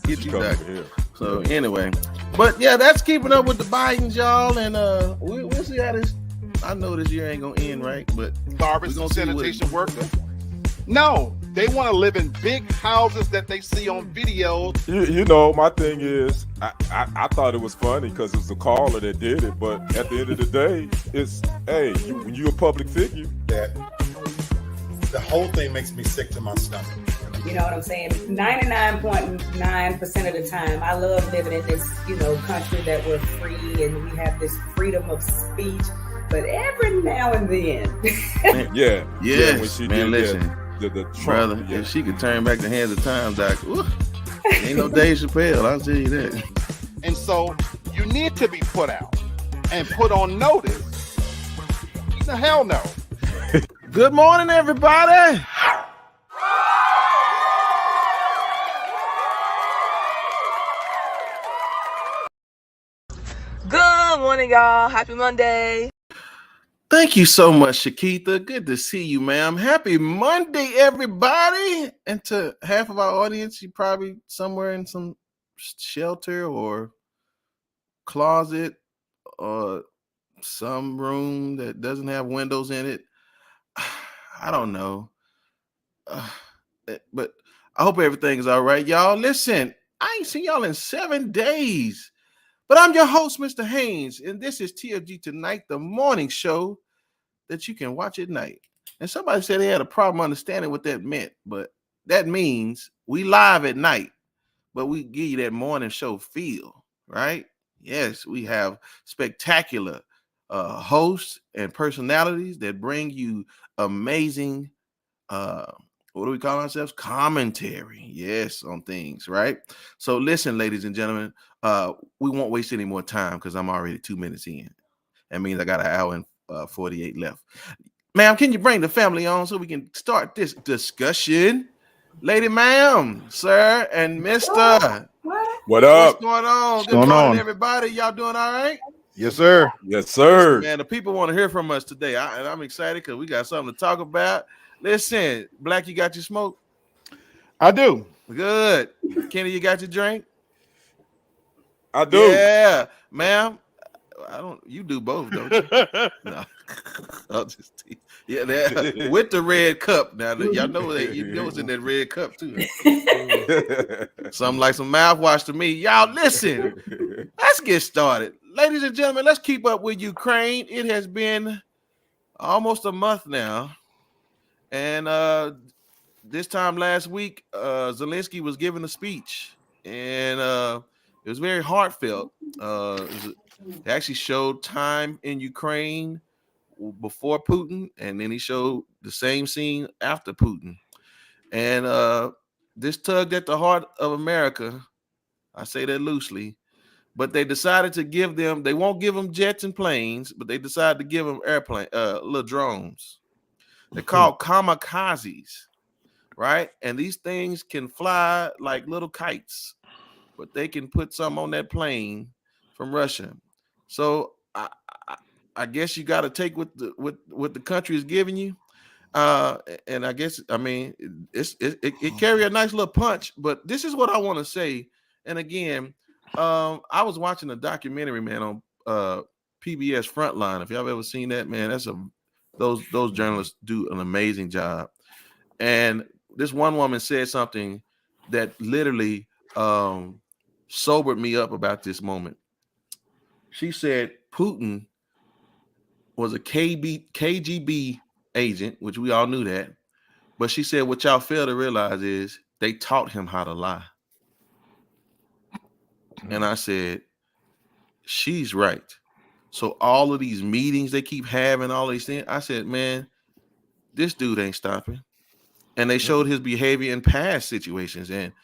Get you back here. So anyway, but yeah, that's keeping up with the Bidens, y'all, and we'll see how this. I know this year ain't gonna end right, but garbage and sanitation worker. No, they want to live in big houses that they see on videos. You know, my thing is, I thought it was funny because it was the caller that did it, but at the end of the day, it's, hey, when you're a public figure. That the whole thing makes me sick to my stomach. You know what I'm saying? 99.9% of the time, I love living in this, country that we're free and we have this freedom of speech. But every now and then, when she man, did, listen. The Trump, brother, if she could turn back the hands of time, Doc, ain't no Dave Chappelle, I'll tell you that. And so you need to be put out and put on notice. The hell no. Good morning, everybody. Good morning, y'all. Happy Monday. Thank you so much, Shakitha. Good to see you, ma'am. Happy Monday, everybody. And to half of our audience, you probably somewhere in some shelter or closet or some room that doesn't have windows in it. I don't know. But I hope everything is all right, y'all. Listen, I ain't seen y'all in 7 days. But I'm your host, Mr. Haynes, and this is TFG Tonight, the morning show that you can watch at night. And somebody said they had a problem understanding what that meant, but that means we live at night, but we give you that morning show feel, right? Yes, we have spectacular hosts and personalities that bring you amazing, what do we call ourselves? Commentary, yes, on things, right? So listen, ladies and gentlemen, we won't waste any more time because I'm already 2 minutes in. That means I got an hour and 48 left. Ma'am, can you bring the family on so we can start this discussion? Lady ma'am, sir, and Mr. What up? What's going on? Good morning, everybody. Y'all doing all right? Yes, sir. Yes, sir. Man, the people want to hear from us today. And I'm excited because we got something to talk about. Listen, Black, you got your smoke? I do. Good. Kenny, you got your drink? I do. Yeah, ma'am. I don't. You do both, don't you? No. I'll just with the red cup. Now y'all know that you know it's in that red cup too. Something like some mouthwash to me. Y'all listen. Let's get started, ladies and gentlemen. Let's keep up with Ukraine. It has been almost a month now, and this time last week, Zelensky was giving a speech, and it was very heartfelt. They actually showed time in Ukraine before Putin, and then he showed the same scene after Putin. And this tugged at the heart of America. I say that loosely, but they decided to give them, they won't give them jets and planes, but they decided to give them little drones. They're called kamikazes, right? And these things can fly like little kites, but they can put some on that plane from Russia. So I guess you got to take what the country is giving you, and I guess it carry a nice little punch. But this is what I want to say. And again, I was watching a documentary, man, on PBS Frontline. If y'all have ever seen that, man, those journalists do an amazing job. And this one woman said something that literally sobered me up about this moment. She said Putin was a KGB agent, which we all knew that. But she said what y'all fail to realize is they taught him how to lie. And I said, she's right. So all of these meetings they keep having, all these things, I said, man, this dude ain't stopping. And they showed his behavior in past situations. And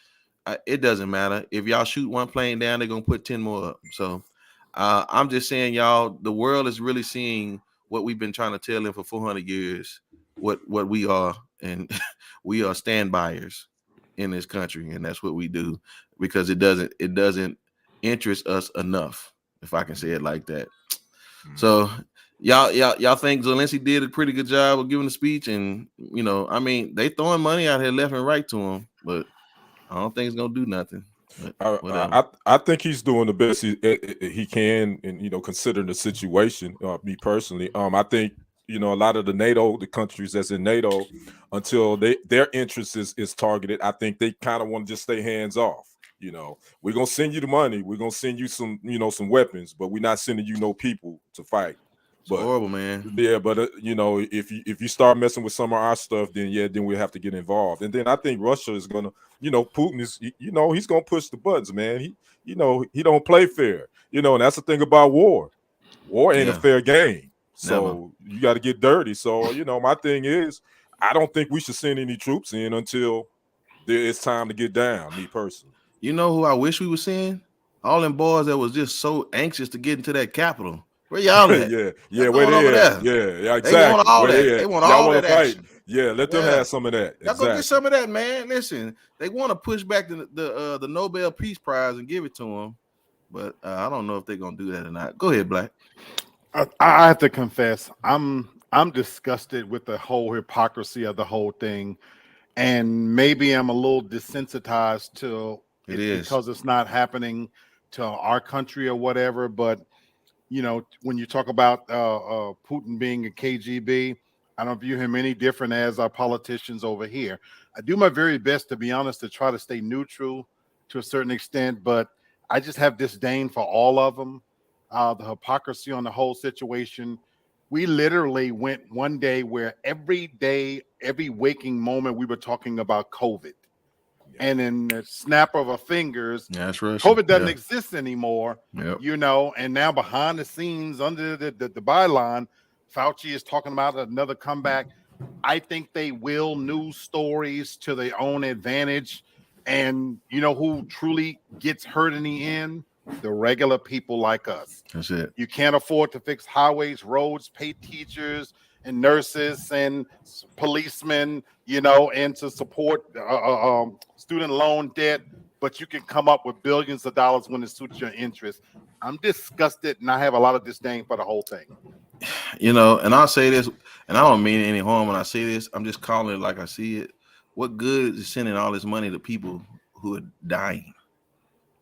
it doesn't matter. If y'all shoot one plane down, they're going to put 10 more up. So I'm just saying, y'all, the world is really seeing what we've been trying to tell them for 400 years, what we are. And we are stand-byers in this country. And that's what we do because it doesn't interest us enough, if I can say it like that. So y'all think Zelensky did a pretty good job of giving the speech, and they throwing money out here left and right to him, but I don't think it's gonna do nothing. Whatever. I think he's doing the best he can, and considering the situation. Me personally, I think a lot of the countries that's in NATO, until their interest is targeted, I think they kind of want to just stay hands off. We're gonna send you the money, we're gonna send you some weapons, but we're not sending you no people to fight. It's horrible, man. Yeah, but if you start messing with some of our stuff, then we have to get involved. And then I think Russia is gonna, Putin is, he's gonna push the buttons, man. He don't play fair, and that's the thing about war. War ain't a fair game, so you got to get dirty. So my thing is, I don't think we should send any troops in until it's time to get down. Me personally, you know who I wish we were seeing? All them boys that was just so anxious to get into that capital. Where y'all at? yeah, where they at? Yeah, exactly. They want all that. They want all that action. Yeah, let them have some of that. Y'all go get some of that, man. Listen, they want to push back the Nobel Peace Prize and give it to them, but I don't know if they're gonna do that or not. Go ahead, Black. I have to confess, I'm disgusted with the whole hypocrisy of the whole thing, and maybe I'm a little desensitized to it because it's not happening to our country or whatever, but. When you talk about Putin being a KGB, I don't view him any different as our politicians over here. I do my very best, to be honest, to try to stay neutral to a certain extent, but I just have disdain for all of them. The hypocrisy on the whole situation. We literally went one day where every day, every waking moment, we were talking about COVID. And in the snap of our fingers, COVID doesn't exist anymore, and now behind the scenes, under the byline, Fauci is talking about another comeback. I think they will news stories to their own advantage. And who truly gets hurt in the end? The regular people like us. That's it. You can't afford to fix highways, roads, pay teachers and nurses and policemen, and to support student loan debt, but you can come up with billions of dollars when it suits your interest. I'm disgusted, and I have a lot of disdain for the whole thing. And I'll say this, and I don't mean any harm when I say this. I'm just calling it like I see it. What good is sending all this money to people who are dying?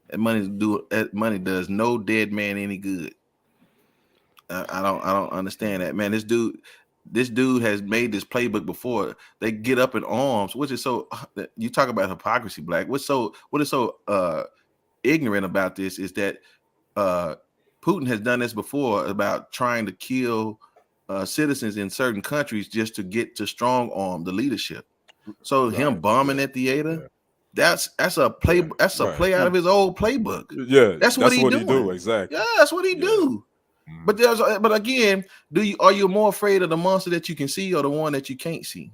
That money does no dead man any good. I don't understand that, man. This dude has made this playbook before. They get up in arms, which is so. You talk about hypocrisy, Black. What is so ignorant about this is that Putin has done this before about trying to kill citizens in certain countries just to get to strong arm the leadership. So him bombing at theater, that's a play. That's a play out of his old playbook. Yeah, that's what he do. Exactly. Yeah, that's what he do. But again, are you more afraid of the monster that you can see or the one that you can't see?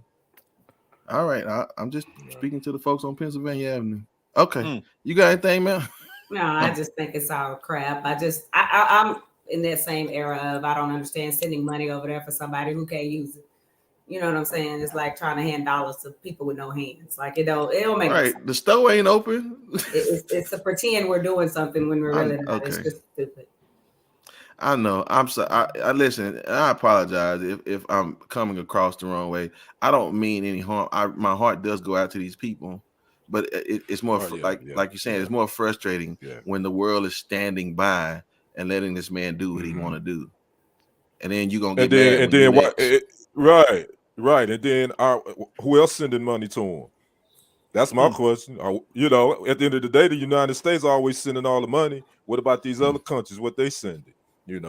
All right, I'm just speaking to the folks on Pennsylvania Avenue. Okay, you got anything, man? No, I just think it's all crap. I'm in that same era of I don't understand sending money over there for somebody who can't use it. You know what I'm saying? It's like trying to hand dollars to people with no hands. Like it don't make right. sense. The store ain't open. It's a pretend we're doing something when we're really not. Okay. It's just stupid. I know. I'm sorry. I listen. I apologize if I'm coming across the wrong way. I don't mean any harm. My heart does go out to these people, but it's more like you're saying. It's more frustrating when the world is standing by and letting this man do what he want to do, and then you're gonna get mad. Right, and then who else sending money to him? That's my question. At the end of the day, the United States are always sending all the money. What about these other countries? What they sending? I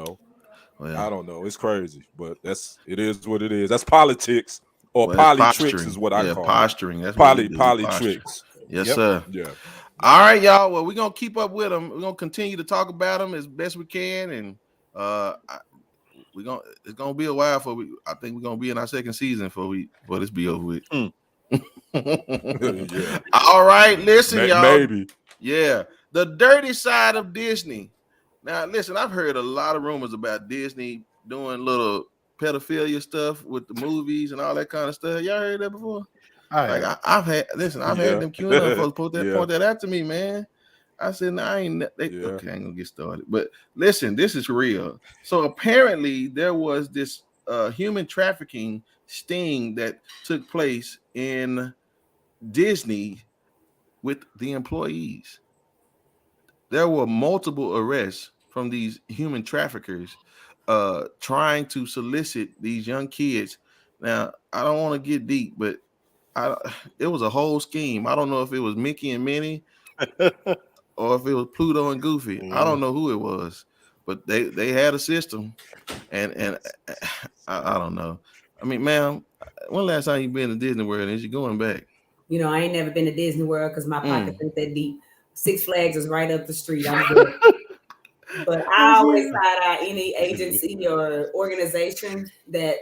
don't know. It's crazy, but it is what it is. That's politics or tricks is what I call posturing. It. That's Tricks. Yes, sir. Yeah. All right, y'all. Well, we're gonna keep up with them. We're gonna continue to talk about them as best we can, and it's gonna be a while I think we're gonna be in our second season before this be over with. All right, listen, y'all. Maybe. Yeah, the dirty side of Disney. Now, listen, I've heard a lot of rumors about Disney doing little pedophilia stuff with the movies and all that kind of stuff. Y'all heard that before? I've had them QAnon folks point that out to me, man. I said, no, I ain't. Okay, I ain't gonna get started. But listen, this is real. So apparently, there was this human trafficking sting that took place in Disney with the employees. there were multiple arrests from these human traffickers trying to solicit these young kids. Now, I don't want to get deep, but it was a whole scheme. I don't know if it was Mickey and Minnie or if it was Pluto and Goofy. I don't know who it was, but they had a system, and I don't know. I mean, ma'am, when last time you been to Disney World and is you going back? You know, I ain't never been to Disney World because my pockets ain't that deep. Six Flags is right up the street. I'm good. But I always side eye any agency or organization that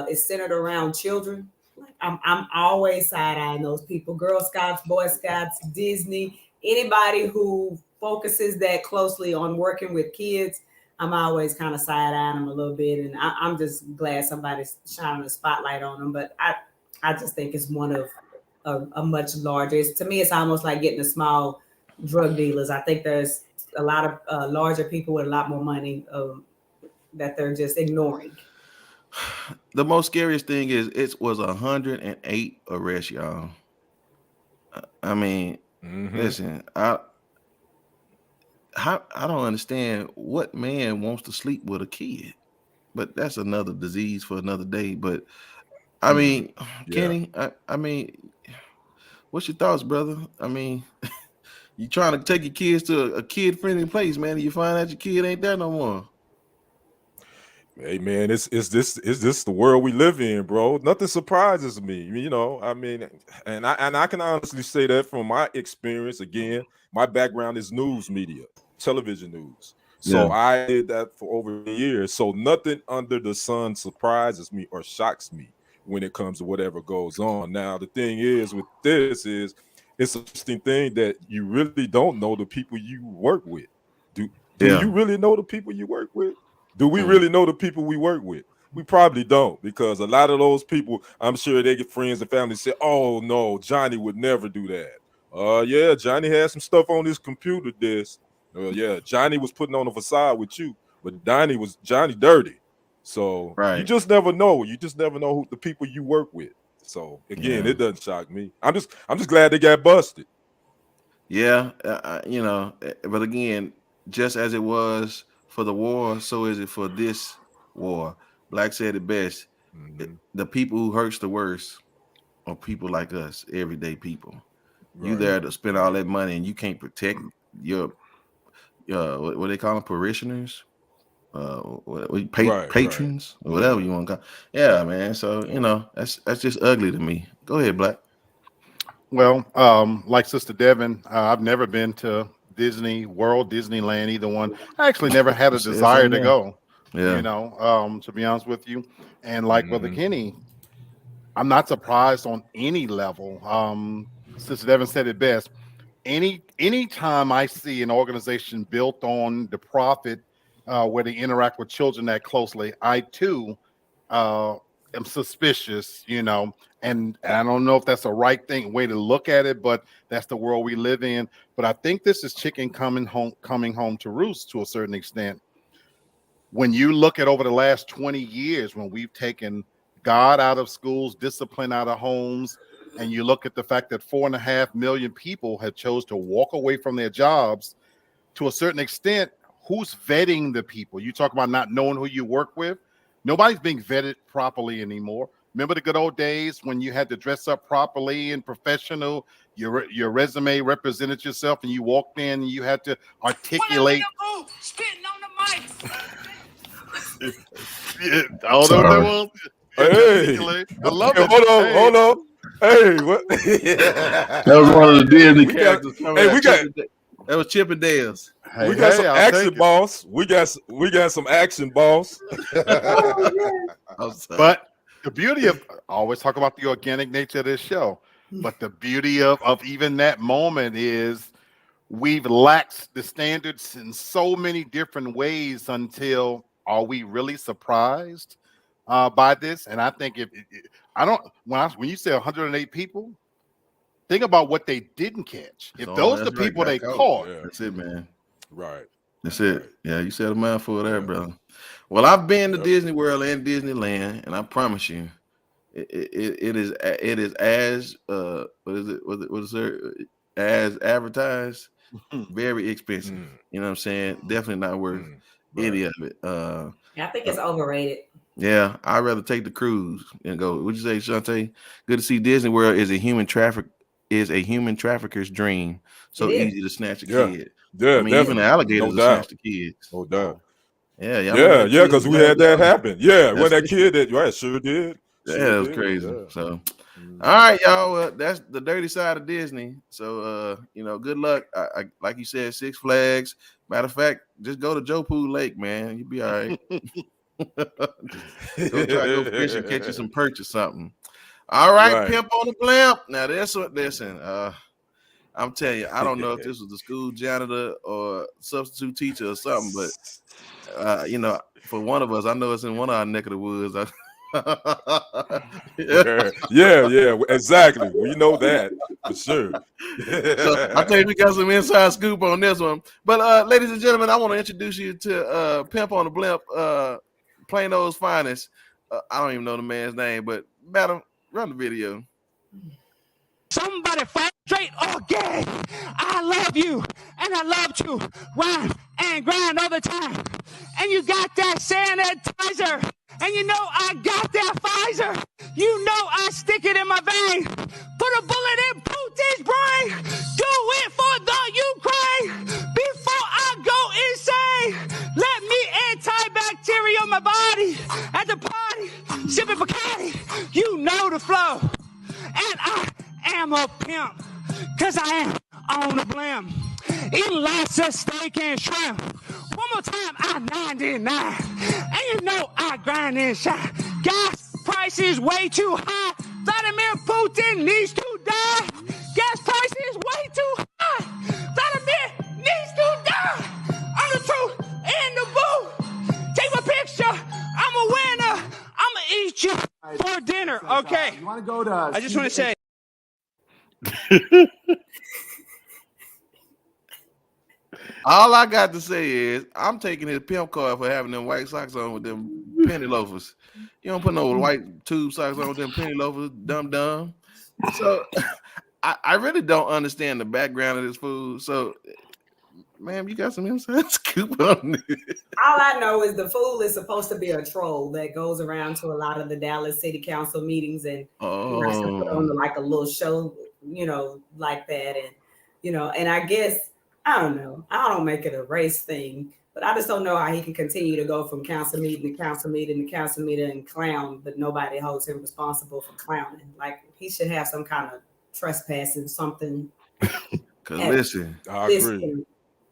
is centered around children. Like I'm always side eyeing those people. Girl Scouts, Boy Scouts, Disney, anybody who focuses that closely on working with kids. I'm always kind of side eyeing them a little bit, and I'm just glad somebody's shining a spotlight on them. But I just think it's one of a much larger. To me, it's almost like getting a small drug dealers. I think there's a lot of larger people with a lot more money that they're just ignoring. The most scariest thing is it was 108 arrests, y'all. I mean, listen, I don't understand what man wants to sleep with a kid, but that's another disease for another day. But I mean, Kenny, I mean, what's your thoughts, brother? I mean, you trying to take your kids to a kid-friendly place, man, and you find out your kid ain't there no more. Hey man, is this the world we live in, bro? Nothing surprises me, you know. I mean, and I can honestly say that from my experience. Again, my background is news media, television news. So I did that for over years. So nothing under the sun surprises me or shocks me when it comes to whatever goes on. Now, the thing is with this is it's an interesting thing that you really don't know the people you work with. Do you really know the people you work with? Do we really know the people we work with? We probably don't, because a lot of those people, I'm sure they get friends and family say, oh no, Johnny would never do that. Yeah, Johnny had some stuff on his computer desk. Yeah, Johnny was putting on a facade with you, but Johnny dirty. So you just never know. You just never know who the people you work with. So again, it doesn't shock me. I'm just glad they got busted. Yeah, you know, but again, just as it was for the war, so is it for this war. Black said it best. The people who hurts the worst are people like us, everyday people. You there to spend all that money and you can't protect your what they call them, parishioners, patrons, or whatever you want to call. Yeah, man. So you know that's just ugly to me. Go ahead, Black. Well, like Sister Devin, I've never been to Disney World, Disneyland, either one. I actually never had a desire to go. You know, to be honest with you. And like Brother Kenny, I'm not surprised on any level. Sister Devin said it best. Anytime I see an organization built on the profit, where they interact with children that closely, I too am suspicious, you know, and I don't know if that's the right way to look at it, but that's the world we live in. But I think this is chicken coming home to roost to a certain extent. When you look at over the last 20 years, when we've taken God out of schools, discipline out of homes, and you look at the fact that 4.5 million people have chose to walk away from their jobs, to a certain extent, who's vetting the people? You talk about not knowing who you work with. Nobody's being vetted properly anymore. Remember the good old days when you had to dress up properly and professional, your resume represented yourself, and you walked in and you had to articulate. Spitting on the mic. I don't know what that was. Hey, I love it. Hold on. Hey, what? That was one of the Disney characters. That was Chip and Dale's. Hey, we got some action, boss. We got some action, boss. But the beauty of, I always talk about the organic nature of this show, but the beauty of even that moment is we've laxed the standards in so many different ways until, are we really surprised by this? And I think when you say 108 people, think about what they didn't catch. If those are the people they caught. That's it, man. Right. That's it. Yeah, you said a mouthful there, brother. Well, I've been to Disney World and Disneyland, and I promise you, it is as what is it? What is there? as advertised, very expensive. You know what I'm saying? Definitely not worth any of it. I think it's overrated. Yeah, I'd rather take the cruise and go. What'd you say, Shantae? Good to see Disney World is a human trafficker's dream. So easy to snatch a kid. Yeah, I mean, even the alligators no will doubt. snatch the kids. No doubt. Yeah, y'all remember that kid because we last had that year? happen. Yeah, when That's that it. kid that right, sure did. Yeah, Sure it was did. crazy. Yeah. So, all right, y'all. Well, that's the dirty side of Disney. So, good luck. I like you said, Six Flags. Matter of fact, just go to Joe Poo Lake, man. You'll be all right. Go fish and catch you some perch or something. All right, Pimp on the Blimp. Now, listen. I'm telling you, I don't know if this was the school janitor or substitute teacher or something, but for one of us, I know it's in one of our neck of the woods. yeah, exactly. We know that for sure. So I think we got some inside scoop on this one. But ladies and gentlemen, I want to introduce you to Pimp on the Blimp, Plano's finest. I don't even know the man's name, but madam, run the video. Somebody fight straight or gay. I love you and I love to rhyme and grind all the time. And you got that sanitizer. And you know I got that Pfizer. You know I stick it in my vein. Put a bullet in Putin's brain. Do it for the Ukraine. Before I go insane, let me antibacterial my body at the party. Sipping Bacardi. You know the flow. And I am a pimp, cause I am on the blimp. Eating lots of steak and shrimp. One more time, I'm 99. And you know I grind and shine. Gas price is way too high. Vladimir Putin needs to die. Gas price is way too high. Vladimir needs to die. I'm the truth in the booth. Take my picture. I'm a winner. I'ma eat you for dinner. Okay. You want to go to? I just want to say. All I got to say is I'm taking his pimp card for having them white socks on with them penny loafers. You don't put no white tube socks on with them penny loafers, dumb. So I really don't understand the background of this food. So, ma'am, you got some inside scoop on it. All I know is the fool is supposed to be a troll that goes around to a lot of the Dallas City Council meetings and put on like a little show, like that. And, and I guess, I don't know. I don't make it a race thing, but I just don't know how he can continue to go from council meeting to council meeting to council meeting and clown, but nobody holds him responsible for clowning. Like he should have some kind of trespassing, something. Because listen, I agree.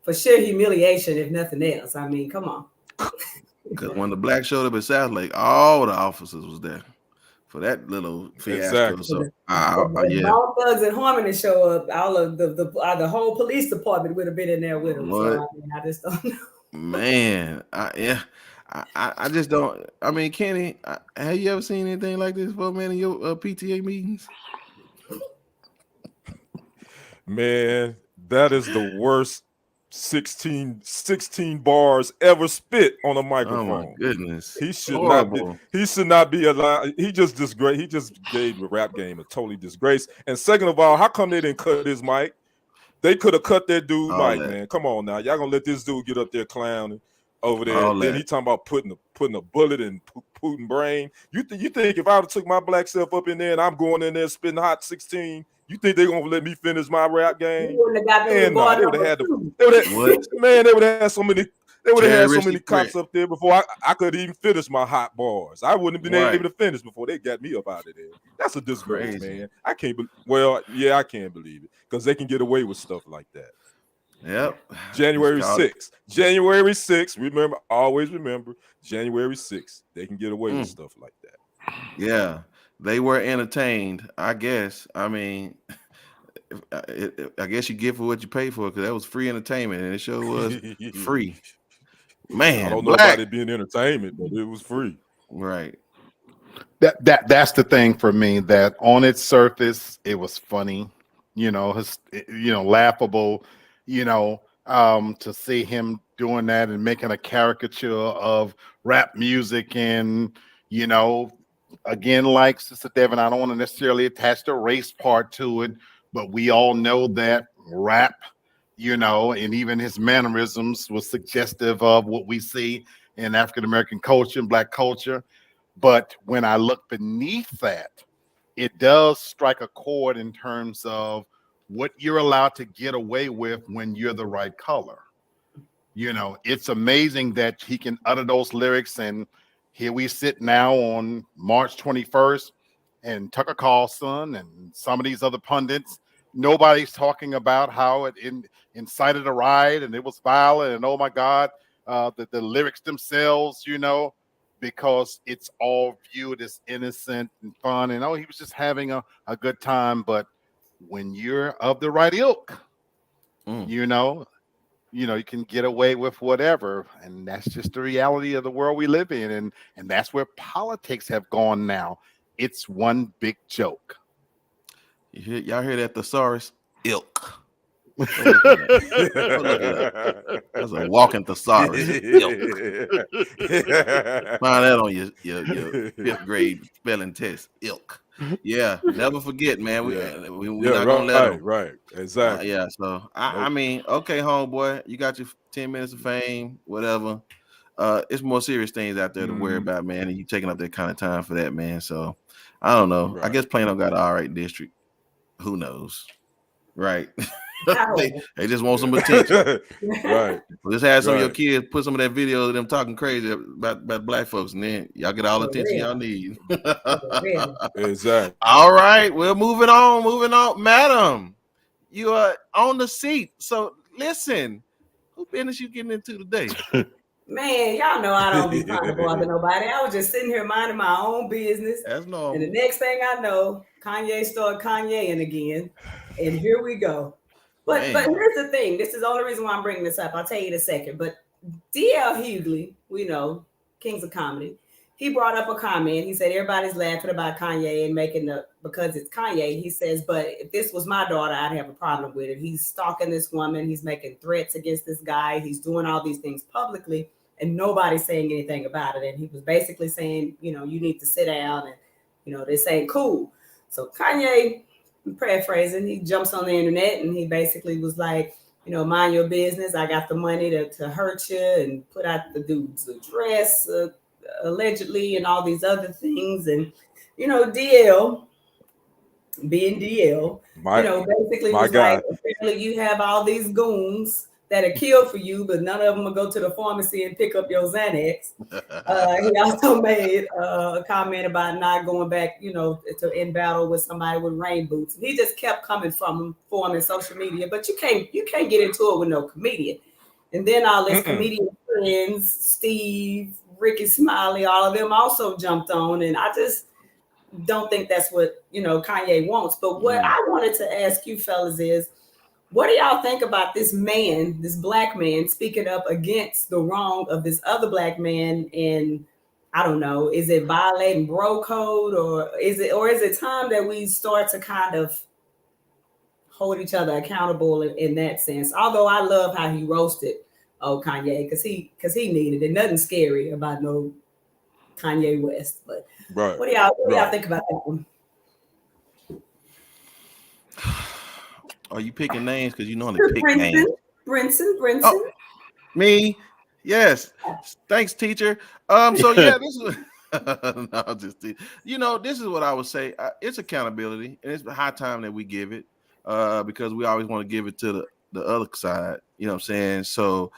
For sheer humiliation, if nothing else. I mean, come on. Because when the black showed up at South Lake, all the officers was there for that little fiasco. Exactly. So, All thugs and Harmony show up. All of the whole police department would have been in there with them. So I just don't know. Man, I just don't. I mean, Kenny, have you ever seen anything like this before, man, in your PTA meetings? Man, that is the worst 16 bars ever spit on a microphone. Oh my goodness. He should not be allowed. He just gave the rap game a totally disgrace. And second of all, how come they didn't cut his mic? They could have cut that dude mic, man. Come on now. Y'all gonna let this dude get up there clowning over there. Then he talking about putting a bullet in Putin brain. You think if I would have took my black self up in there and I'm going in there spitting hot 16, you think they're gonna let me finish my rap game? Man, no, they would have had so many cops up there before I could even finish my hot bars. I wouldn't have been able to finish before they got me up out of there. That's a disgrace, man. I can't I can't believe it because they can get away with stuff like that. Yep. January 6th. Always remember January 6th. They can get away with stuff like that. Yeah. They were entertained, I guess. I mean, I guess you get for what you pay for because that was free entertainment, and it sure was free. Man, I don't know about it being entertainment, but it was free. Right. That's the thing for me. That on its surface, it was funny, laughable, to see him doing that and making a caricature of rap music and again, like Sister Devin, I don't want to necessarily attach the race part to it, but we all know that rap, you know, and even his mannerisms was suggestive of what we see in African American culture and Black culture. But when I look beneath that, it does strike a chord in terms of what you're allowed to get away with when you're the right color. You know, it's amazing that he can utter those lyrics. And here we sit now on March 21st, and Tucker Carlson and some of these other pundits, nobody's talking about how it incited a riot and it was violent. And oh my God, the lyrics themselves, you know, because it's all viewed as innocent and fun. And oh, he was just having a good time. But when you're of the right ilk, you know, you can get away with whatever, and that's just the reality of the world we live in, and that's where politics have gone now. It's one big joke. Y'all hear that thesaurus? Ilk. Go look it up. Go look it up. That's a walking thesaurus. Ilk. Find that on your 5th grade spelling test. Ilk. Yeah, never forget, man. We're not gonna let them. Right, exactly. Yeah, so I mean, okay, homeboy, you got your 10 minutes of fame, whatever. It's more serious things out there to worry about, man, and you taking up that kind of time for that, man. So I don't know. Right. I guess Plano got an all right district. Who knows? Right. they just want some attention. Right. Just have some of your kids put some of that video of them talking crazy about Black folks, and then y'all get all the attention y'all need. Exactly. All right, well, moving on. Madam, you are on the seat. So listen, who business you getting into today? Man, y'all know I don't be trying to bother nobody. I was just sitting here minding my own business. That's normal. And the next thing I know, Kanye started Kanyeing again. And here we go. But here's the thing. This is the only reason why I'm bringing this up. I'll tell you in a second. But D.L. Hughley, we know, Kings of Comedy, he brought up a comment. He said everybody's laughing about Kanye and because it's Kanye. He says, but if this was my daughter, I'd have a problem with it. He's stalking this woman. He's making threats against this guy. He's doing all these things publicly, and nobody's saying anything about it. And he was basically saying, you know, you need to sit down, and, you know, they're saying, cool. So Kanye, I'm paraphrasing, he jumps on the internet and he basically was like, you know, mind your business. I got the money to hurt you, and put out the dude's address, allegedly, and all these other things. And, you know, DL, being DL, basically was like, apparently you have all these goons that are killed for you, but none of them will go to the pharmacy and pick up your Xanax. He also made a comment about not going back, you know, to in battle with somebody with rain boots. He just kept coming for him in social media, but you can't get into it with no comedian. And then all his comedian friends, Steve, Ricky Smiley, all of them also jumped on, and I just don't think that's what, you know, Kanye wants. But what I wanted to ask you fellas is, what do y'all think about this man, this Black man, speaking up against the wrong of this other Black man? And I don't know, is it violating bro code, or is it time that we start to kind of hold each other accountable in that sense? Although I love how he roasted Kanye, because he needed it. Nothing scary about no Kanye West. But what do y'all think about that one? Are you picking names? Because you know to pick names. Brinson. Oh, me? Yes. Thanks, teacher. So yeah, this is no, just you know, this is what I would say. It's accountability, and it's high time that we give it, because we always want to give it to the other side. You know what I'm saying? So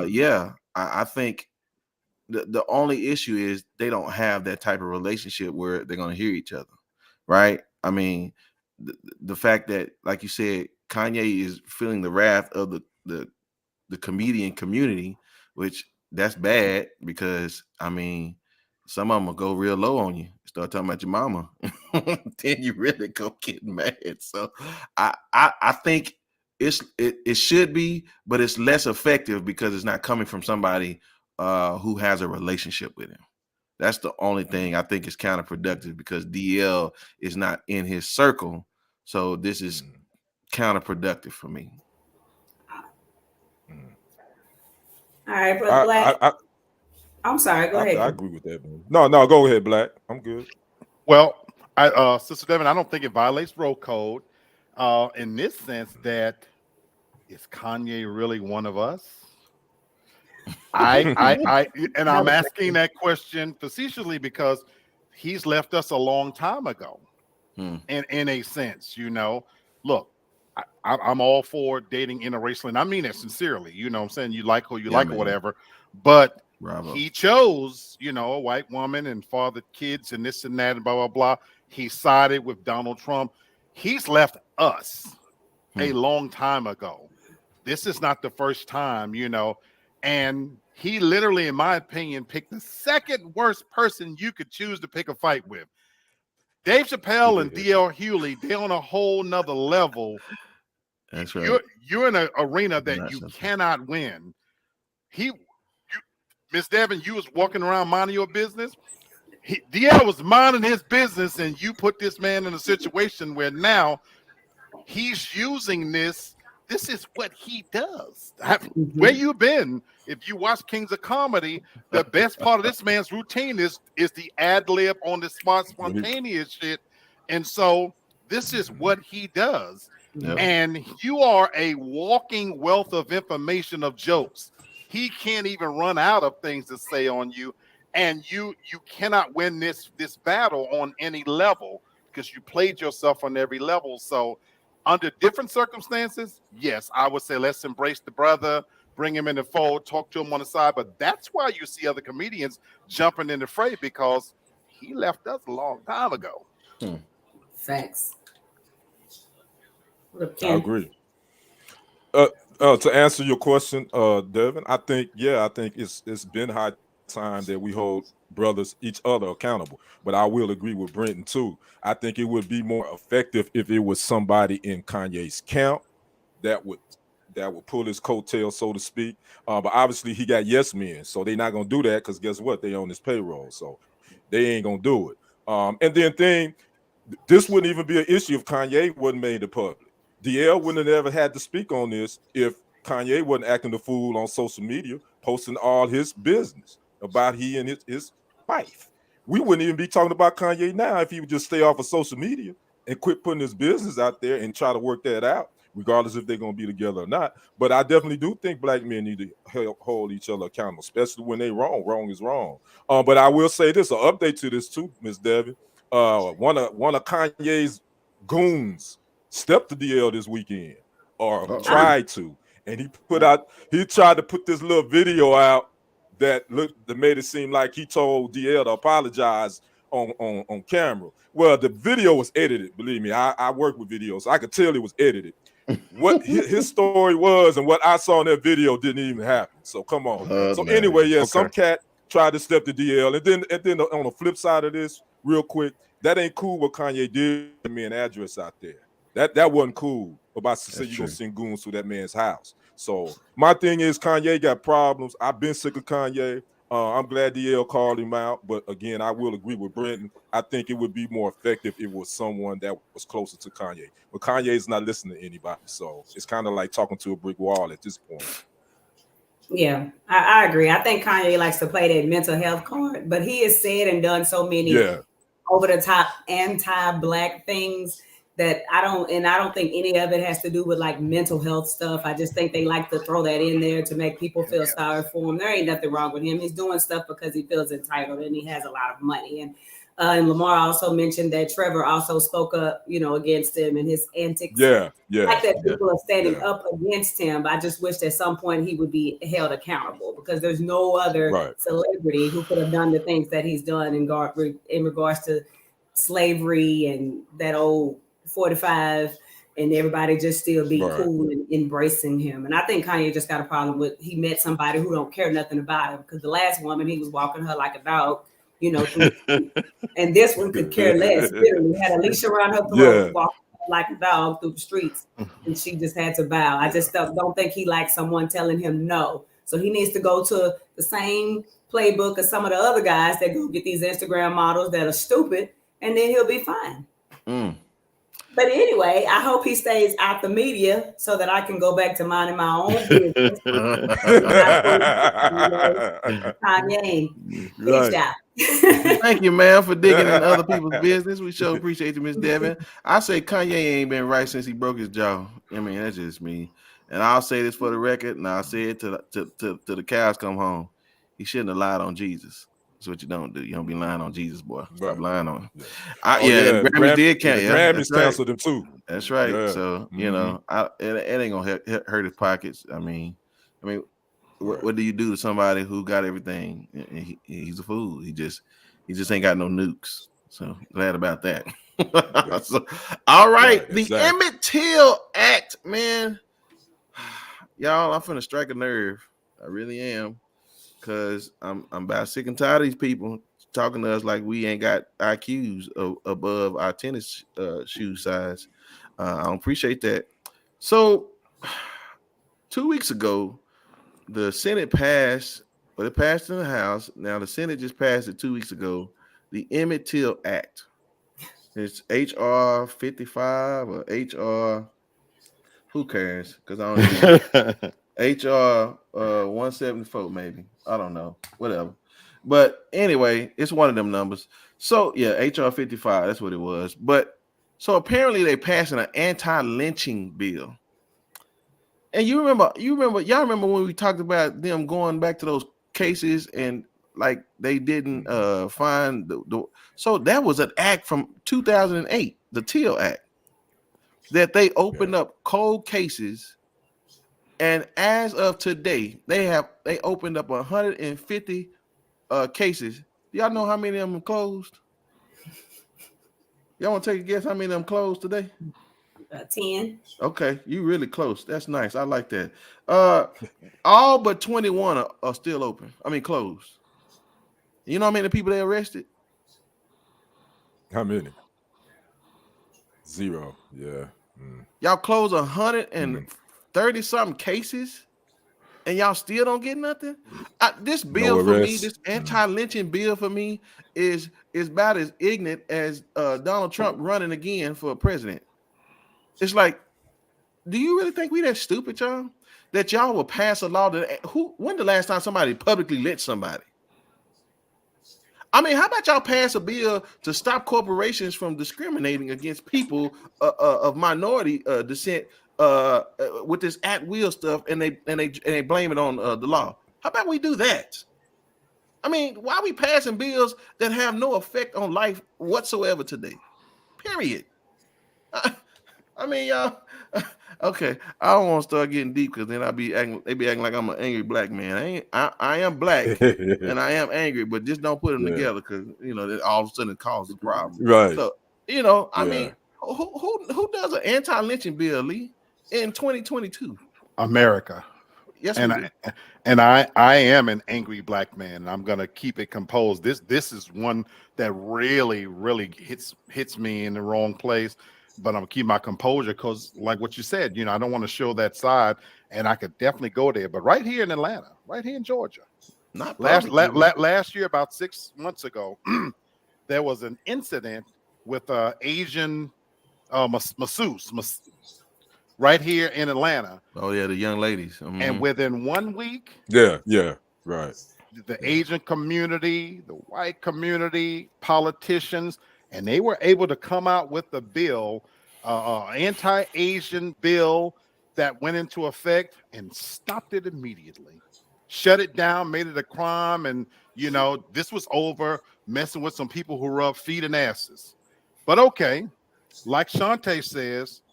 yeah, I think the only issue is they don't have that type of relationship where they're going to hear each other, right? I mean, the fact that, like you said, Kanye is feeling the wrath of the comedian community, which that's bad, because I mean, some of them will go real low on you, start talking about your mama, then you really go get mad. So I think it should be, but it's less effective because it's not coming from somebody who has a relationship with him. That's the only thing I think is counterproductive, because DL is not in his circle. So this is counterproductive for me. All right, Brother Black. I'm sorry. Go ahead. I agree with that, man. No, go ahead, Black. I'm good. Well, Sister Devin, I don't think it violates bro code. in this sense that is Kanye really one of us? And I'm asking that question facetiously because he's left us a long time ago. In a sense, look, I'm all for dating interracially, and I mean it sincerely. You know what I'm saying? You like who you like or whatever, but he chose, a white woman and fathered kids and this and that and blah, blah, blah. He sided with Donald Trump. He's left us a long time ago. This is not the first time, and he literally, in my opinion, picked the second worst person you could choose to pick a fight with. Dave Chappelle and D.L. Hewley, they're on a whole nother level. That's right. You're in an arena that you cannot win. Miss Devin, you was walking around minding your business. DL was minding his business, and you put this man in a situation where now he's using this. This is what he does. Where you been? If you watch Kings of Comedy, the best part of this man's routine is the ad lib on the spot, spontaneous shit. And so this is what he does. Yep. And you are a walking wealth of information of jokes. He can't even run out of things to say on you. And you cannot win this battle on any level because you played yourself on every level. So under different circumstances, yes, I would say let's embrace the brother, bring him in the fold, talk to him on the side. But that's why you see other comedians jumping in the fray because he left us a long time ago. Facts. I agree. To answer your question, Devin, I think it's been high time that we hold each other accountable. But I will agree with Brenton too. I think it would be more effective if it was somebody in Kanye's camp that would pull his coattail, so to speak. But obviously he got yes men, so they're not gonna do that because guess what? They on his payroll, so they ain't gonna do it. And then this wouldn't even be an issue if Kanye wasn't made to public. DL wouldn't have ever had to speak on this if Kanye wasn't acting the fool on social media, posting all his business about he and his wife. We wouldn't even be talking about Kanye now if he would just stay off of social media and quit putting his business out there and try to work that out, regardless if they're going to be together or not. But I definitely do think black men need to hold each other accountable, especially when they're wrong. Wrong is wrong. But I will say this, an update to this too, Ms. Devin. One of Kanye's goons stepped to DL this weekend, or tried to, and he tried to put this little video out that made it seem like he told DL to apologize on camera. Well, the video was edited. Believe me, I work with videos, so I could tell it was edited. What his story was and what I saw in that video didn't even happen. So come on. Anyway, some cat tried to step to DL, and then on the flip side of this, real quick, that ain't cool what Kanye did to me an address out there. That wasn't cool. About to say you're gonna send goons to that man's house. So my thing is Kanye got problems. I've been sick of Kanye. I'm glad DL called him out, but again, I will agree with Brenton. I think it would be more effective if it was someone that was closer to Kanye. But Kanye is not listening to anybody, so it's kind of like talking to a brick wall at this point. Yeah, I agree. I think Kanye likes to play that mental health card, but he has said and done so many over-the-top anti-black things that I don't think any of it has to do with like mental health stuff. I just think they like to throw that in there to make people feel sorry for him. There ain't nothing wrong with him. He's doing stuff because he feels entitled and he has a lot of money. And Lamar also mentioned that Trevor also spoke up, against him and his antics. Like that people are standing up against him. But I just wish at some point he would be held accountable because there's no other celebrity who could have done the things that he's done in regards to slavery and that old 45 and everybody just still be cool and embracing him. And I think Kanye just got a problem with he met somebody who don't care nothing about him because the last woman he was walking her like a dog, and this one could care less. Literally had a leash around her throat, walking like a dog through the streets, and she just had to bow. I just don't think he likes someone telling him no. So he needs to go to the same playbook as some of the other guys that go get these Instagram models that are stupid, and then he'll be fine. But anyway, I hope he stays out the media so that I can go back to minding my own business. Kanye, peace out. Thank you, man, for digging in other people's business. We sure appreciate you, Miss Devin. I say Kanye ain't been right since he broke his jaw. I mean, that's just me. And I'll say this for the record, and I'll say it to the cows come home. He shouldn't have lied on Jesus. That's what you don't do. You don't be lying on Jesus, boy. Stop lying on him. The Grammys did cancel. The Grammys canceled him too. That's right. Yeah. So you know, it ain't gonna hurt his pockets. I mean, what do you do to somebody who got everything? He's a fool. He just ain't got no nukes. So glad about that. So, all right, the Emmett Till Act, man. Y'all, I'm finna strike a nerve. I really am, because I'm about sick and tired of these people talking to us like we ain't got IQs above our tennis shoe size. I don't appreciate that. So 2 weeks ago, the Senate passed, but it passed in the House. Now the Senate just passed it 2 weeks ago. The Emmett Till Act. It's HR 55 or HR. Who cares? Because I don't know. HR 174 maybe. I don't know. Whatever. But anyway, it's one of them numbers. So yeah, HR 55. That's what it was. But so apparently they passing an anti-lynching bill. And y'all remember when we talked about them going back to those cases and like they didn't find so that was an act from 2008, the Till Act, that they opened up cold cases, and as of today, they opened up 150 cases. Y'all know how many of them closed? Y'all want to take a guess how many of them closed today? 10. Okay, you really close. That's nice. I like that. All but 21 are still open. I mean, closed. You know how many people they arrested? How many? 0. Yeah. Y'all close 130 something cases, and y'all still don't get nothing. This bill for me, this anti-lynching bill for me, is about as ignorant as Donald Trump running again for president. It's like, do you really think we that stupid, y'all? That y'all will pass a law that when the last time somebody publicly lynched somebody? I mean, how about y'all pass a bill to stop corporations from discriminating against people of minority descent with this at-will stuff, and they blame it on the law? How about we do that? I mean, why are we passing bills that have no effect on life whatsoever today? Period. I mean, y'all. Okay, I don't want to start getting deep because then they be acting like I'm an angry black man. I am black and I am angry, but just don't put them together because that all of a sudden it causes a problem. Right. So I mean, who does an anti-lynching bill, Lee, in 2022? America. Yes, and I am an angry black man, and I'm gonna keep it composed. This is one that really hits me in the wrong place. But I'm gonna keep my composure because, like what you said, I don't want to show that side, and I could definitely go there. But right here in Atlanta, right here in Georgia, not last year, about 6 months ago, there was an incident with Asian masseuse right here in Atlanta. Oh yeah, the young ladies. Mm-hmm. And within 1 week, right, the Asian community, the white community, politicians. And they were able to come out with a bill, anti-Asian bill that went into effect and stopped it immediately. Shut it down, made it a crime. And, this was over messing with some people who rub feet and asses. But okay, like Shantae says,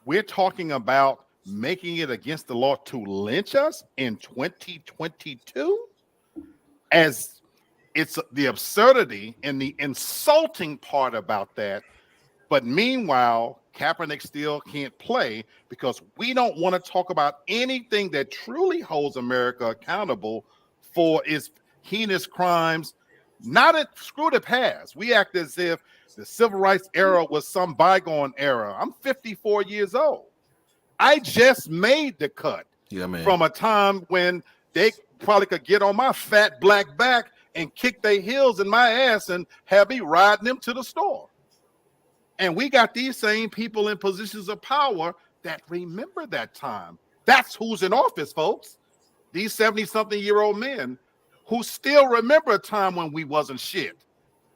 we're talking about making it against the law to lynch us in 2022 as it's the absurdity and the insulting part about that. But meanwhile, Kaepernick still can't play because we don't want to talk about anything that truly holds America accountable for its heinous crimes. Screw the past. We act as if the civil rights era was some bygone era. I'm 54 years old. I just made the cut from a time when they probably could get on my fat black back and kick their heels in my ass and have me riding them to the store. And we got these same people in positions of power that remember that time. That's who's in office, folks. These 70-something-year-old men who still remember a time when we wasn't shit.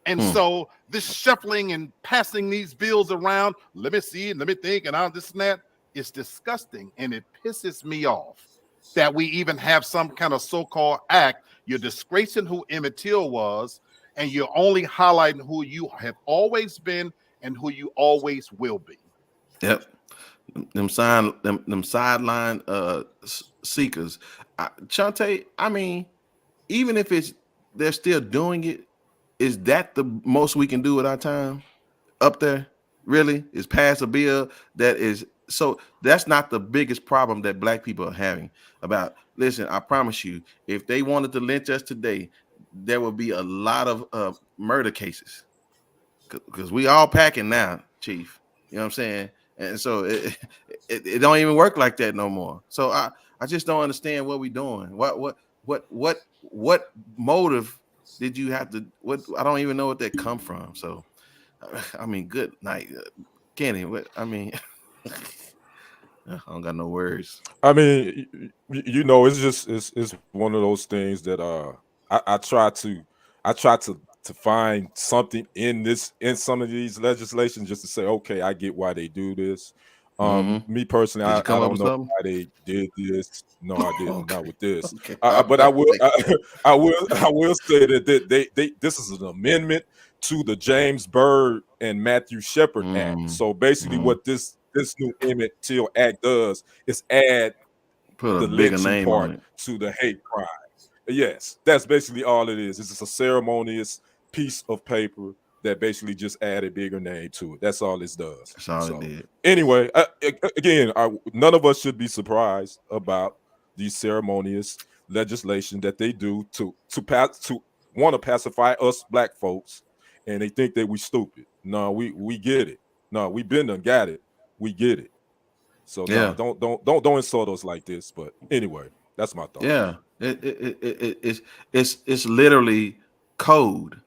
And so this shuffling and passing these bills around, let me see, let me think, and all this and that, is disgusting. And it pisses me off that we even have some kind of so-called act. You're disgracing who Emmett Till was, and you're only highlighting who you have always been and who you always will be. Yep. Them sideline seekers. Chante, I mean, even if they're still doing it, is that the most we can do with our time up there? Really? Is pass a bill that is so that's not the biggest problem that black people are having about. Listen, I promise you, if they wanted to lynch us today, there would be a lot of murder cases because we all packing now, Chief. You know what I'm saying? And so it don't even work like that no more. So I just don't understand what we're doing. What motive did you have to? What I don't even know what that come from. So I mean, good night, Kenny. What I mean, I don't got no words. I mean, you know, it's just it's one of those things that I try to find something in some of these legislations just to say, okay, I get why they do this. Me personally, I don't know why they did this. No, I didn't. Okay. Not with this. Okay. But I will say that they this is an amendment to the James Byrd and Matthew Shepard Act. So basically, what this new Emmett Till Act does is add Put the a bigger lynching name part on it. to the hate crime. Yes, that's basically all it is. It's just a ceremonious piece of paper that basically just add a bigger name to it. That's all this does. That's all it did. Anyway, again, none of us should be surprised about these ceremonious legislation that they do to want to pacify us black folks, and they think that we stupid. No, we get it. No, we been done got it. We get it. So Yeah. no, don't insult us like this. But anyway, that's my thought. Yeah, it's literally code.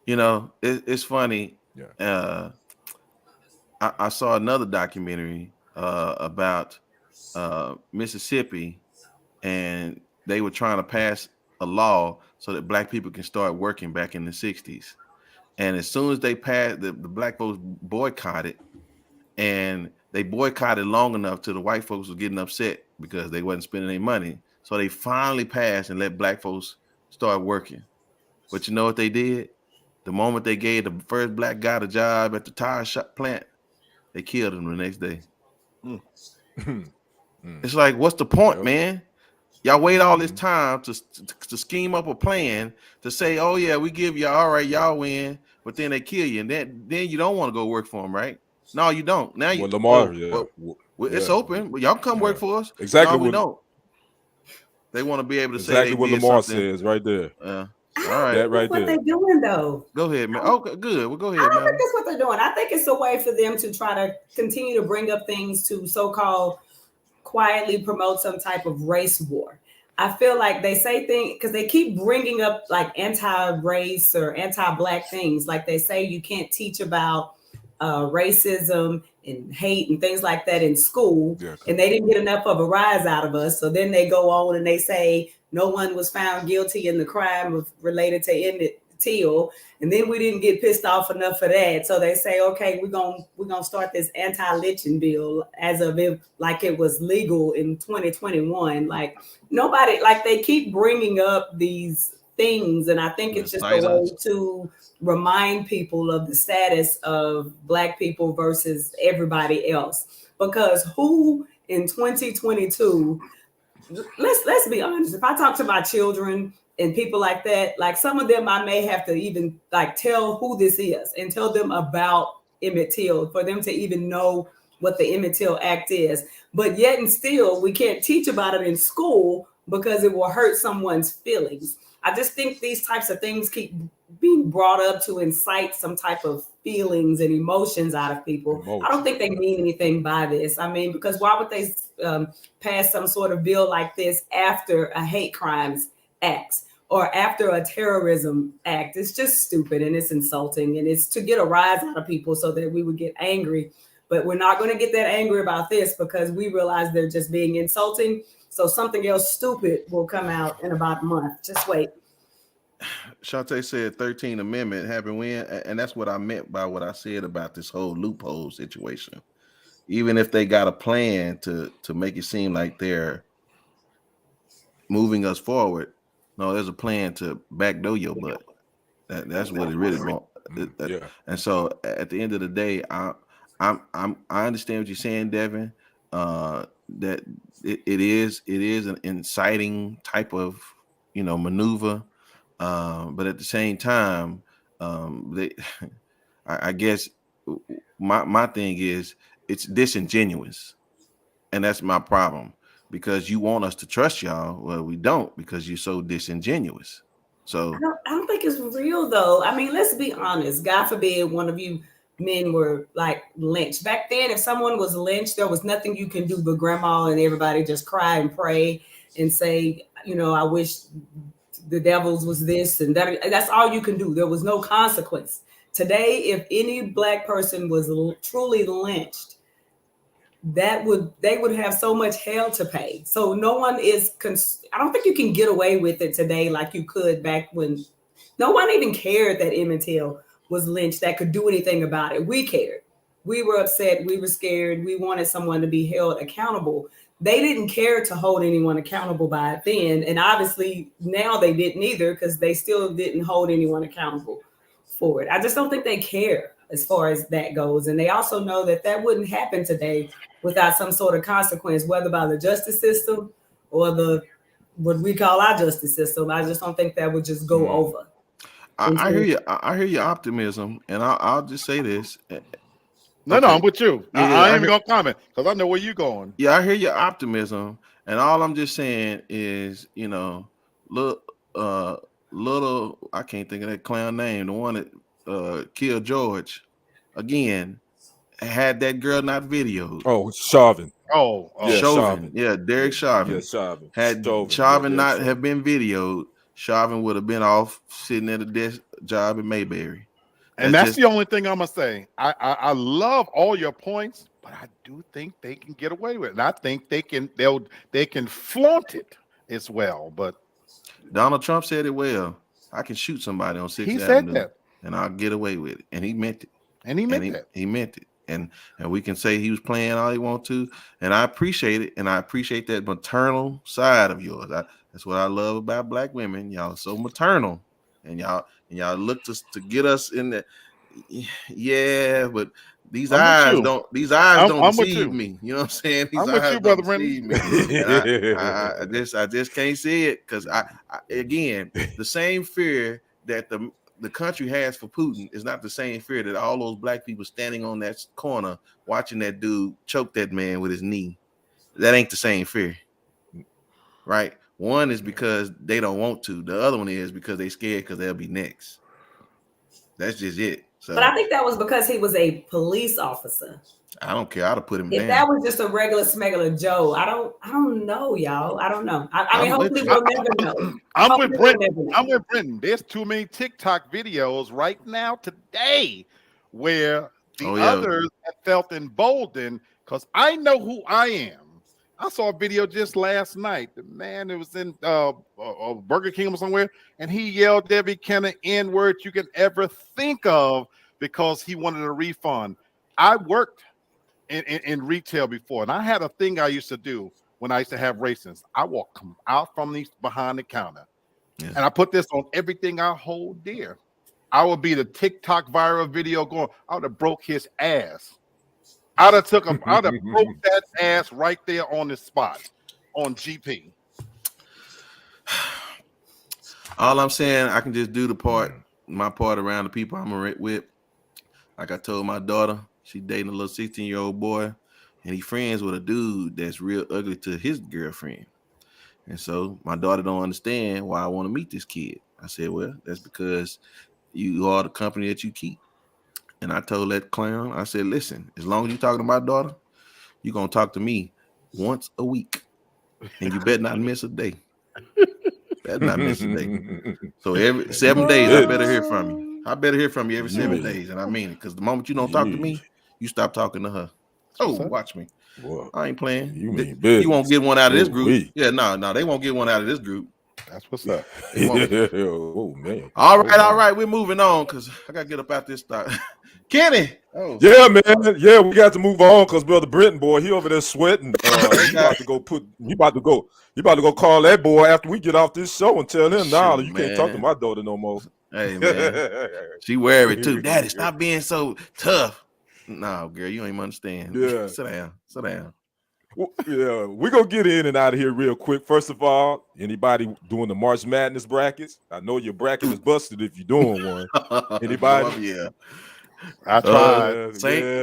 You know, it's funny. Yeah. I saw another documentary about Mississippi, and they were trying to pass a law so that black people can start working back in the 60s. And as soon as they passed, the black folks boycotted, and they boycotted long enough till the white folks were getting upset because they wasn't spending any money. So they finally passed and let black folks start working. But you know what they did? The moment they gave the first black guy the job at the tire shop plant, they killed him the next day. It's like, what's the point, man? Y'all wait all this time to scheme up a plan to say, oh yeah, we give y'all, all right, y'all win, but then they kill you, and then you don't want to go work for them, right? No, you don't. Now you Lamar, it's open. Y'all come work for us. Exactly. No, we don't. They want to be able to say exactly what Lamar says right there. All right, that right what there. they're doing though. Go ahead, man. Okay, good. Well, go ahead. I don't think that's what they're doing. I think it's a way for them to try to continue to bring up things to so-called quietly promote some type of race war. I feel like they say things because they keep bringing up like anti-race or anti-black things. Like they say you can't teach about racism and hate and things like that in school. Yeah. And they didn't get enough of a rise out of us. So then they go on and they say no one was found guilty in the crime related to Emmett Till. And then we didn't get pissed off enough for that. So they say, okay, we're gonna start this anti-lynching bill as of if like it was legal in 2021. Like nobody, like they keep bringing up these things. And I think it's just a way to remind people of the status of black people versus everybody else. Because who in 2022, let's be honest, if I talk to my children and people like that, like some of them I may have to even like tell who this is and tell them about Emmett Till for them to even know what the Emmett Till Act is. But yet and still, we can't teach about it in school because it will hurt someone's feelings. I just think these types of things keep being brought up to incite some type of feelings and emotions out of people. I don't think they mean anything by this. I mean, because why would they pass some sort of bill like this after a hate crimes act? or after a terrorism act. It's just stupid and it's insulting, and it's to get a rise out of people so that we would get angry. But we're not going to get that angry about this because we realize they're just being insulting. So something else stupid will come out in about a month. Just wait. Shantae said 13th Amendment happened when, and that's what I meant by what I said about this whole loophole situation. Even if they got a plan to make it seem like they're moving us forward, no, there's a plan to backdoor your butt. That's what it really wants. Yeah. And so at the end of the day, I understand what you're saying, Devin. That it is an inciting type of maneuver, but at the same time, I guess my thing is it's disingenuous, and that's my problem, because you want us to trust y'all. Well, we don't, because you're so disingenuous. So I don't think it's real though. I mean, let's be honest. God forbid one of you men were like lynched. Back then, if someone was lynched, there was nothing you can do but grandma and everybody just cry and pray and say, I wish the devils was this and that. That's all you can do. There was no consequence. Today, if any Black person was truly lynched, they would have so much hell to pay. So no one is, I don't think you can get away with it today like you could back when no one even cared that Emmett Till was lynched, that could do anything about it. We cared. We were upset. We were scared. We wanted someone to be held accountable. They didn't care to hold anyone accountable by it then. And obviously now they didn't either, because they still didn't hold anyone accountable for it. I just don't think they care as far as that goes. And they also know that wouldn't happen today without some sort of consequence, whether by the justice system or what we call our justice system. I just don't think that would just go over. I hear you. I hear your optimism, and I'll just say this. No, I'm with you. I ain't even gonna comment because I know where you're going. Yeah, I hear your optimism, and all I'm just saying is, little, I can't think of that clown name, the one that killed George, again, had that girl not videoed. Oh, Chauvin. Yeah, Chauvin. Yeah, Derek Chauvin. Yeah, Chauvin. Had Chauvin not have been videoed, Chauvin would have been off sitting at a desk job in Mayberry. And that's the only thing I'm gonna say. I love all your points, but I do think they can get away with it. And I think they can flaunt it as well. But Donald Trump said it well. I can shoot somebody on 6th Avenue. He said that, and I'll get away with it. And he meant it. And he meant that. He meant it. And we can say he was playing all he want to, and I appreciate it. And I appreciate that maternal side of yours. That's what I love about Black women. Y'all are so maternal, and y'all look to get us in the. Yeah, but these eyes don't deceive me. You know what I'm saying? These I'm eyes with you, brother Brennan. I just can't see it, because again, the same fear that the country has for Putin is not the same fear that all those Black people standing on that corner watching that dude choke that man with his knee. That ain't the same fear, right? One is because they don't want to. The other one is because they scared because they'll be next. That's just it. So, but I think that was because he was a police officer. I don't care. I'd have put him if down. That was just a regular smuggler Joe. I don't know, y'all. I don't know. I mean, hopefully we'll never know. I'm with Brenton. There's too many TikTok videos right now today where the others have felt emboldened, because I know who I am. I saw a video just last night. The man, it was in Burger King or somewhere, and he yelled every kind of N-word you can ever think of because he wanted a refund. I worked in retail before, and I had a thing I used to do when I used to have races. I walk out from these behind the counter, and I put this on everything I hold dear. I would be the TikTok viral video going, I would have broke his ass. I'd have broke that ass right there on the spot on GP. All I'm saying, I can just do my part around the people I'm with. Like I told my daughter, she dating a little 16-year-old boy, and he friends with a dude that's real ugly to his girlfriend. And so my daughter don't understand why I want to meet this kid. I said, well, that's because you are the company that you keep. And I told that clown, I said, listen, as long as you're talking to my daughter, you're going to talk to me once a week. And you better not miss a day. Better not miss a day. So every 7 days, I better hear from you. I better hear from you every 7 days, and I mean it. Because the moment you don't talk to me, you stop talking to her. Oh, watch me. Well, I ain't playing. You won't get one out of this group. Wee. Yeah, no, they won't get one out of this group. That's what's up. Oh man. All right. We're moving on because I gotta get up out this start. Kenny. Oh yeah, man. Yeah, we got to move on because brother Britton boy, he over there sweating. He about to go call that boy after we get off this show and tell him, nah, you can't talk to my daughter no more. Hey man, she worried too. Daddy, stop being so tough. No, girl, you don't even understand. Yeah. Sit down. Well, yeah, we're gonna get in and out of here real quick. First of all, anybody doing the March Madness brackets? I know your bracket is busted if you're doing one. Anybody? Yeah. I tried.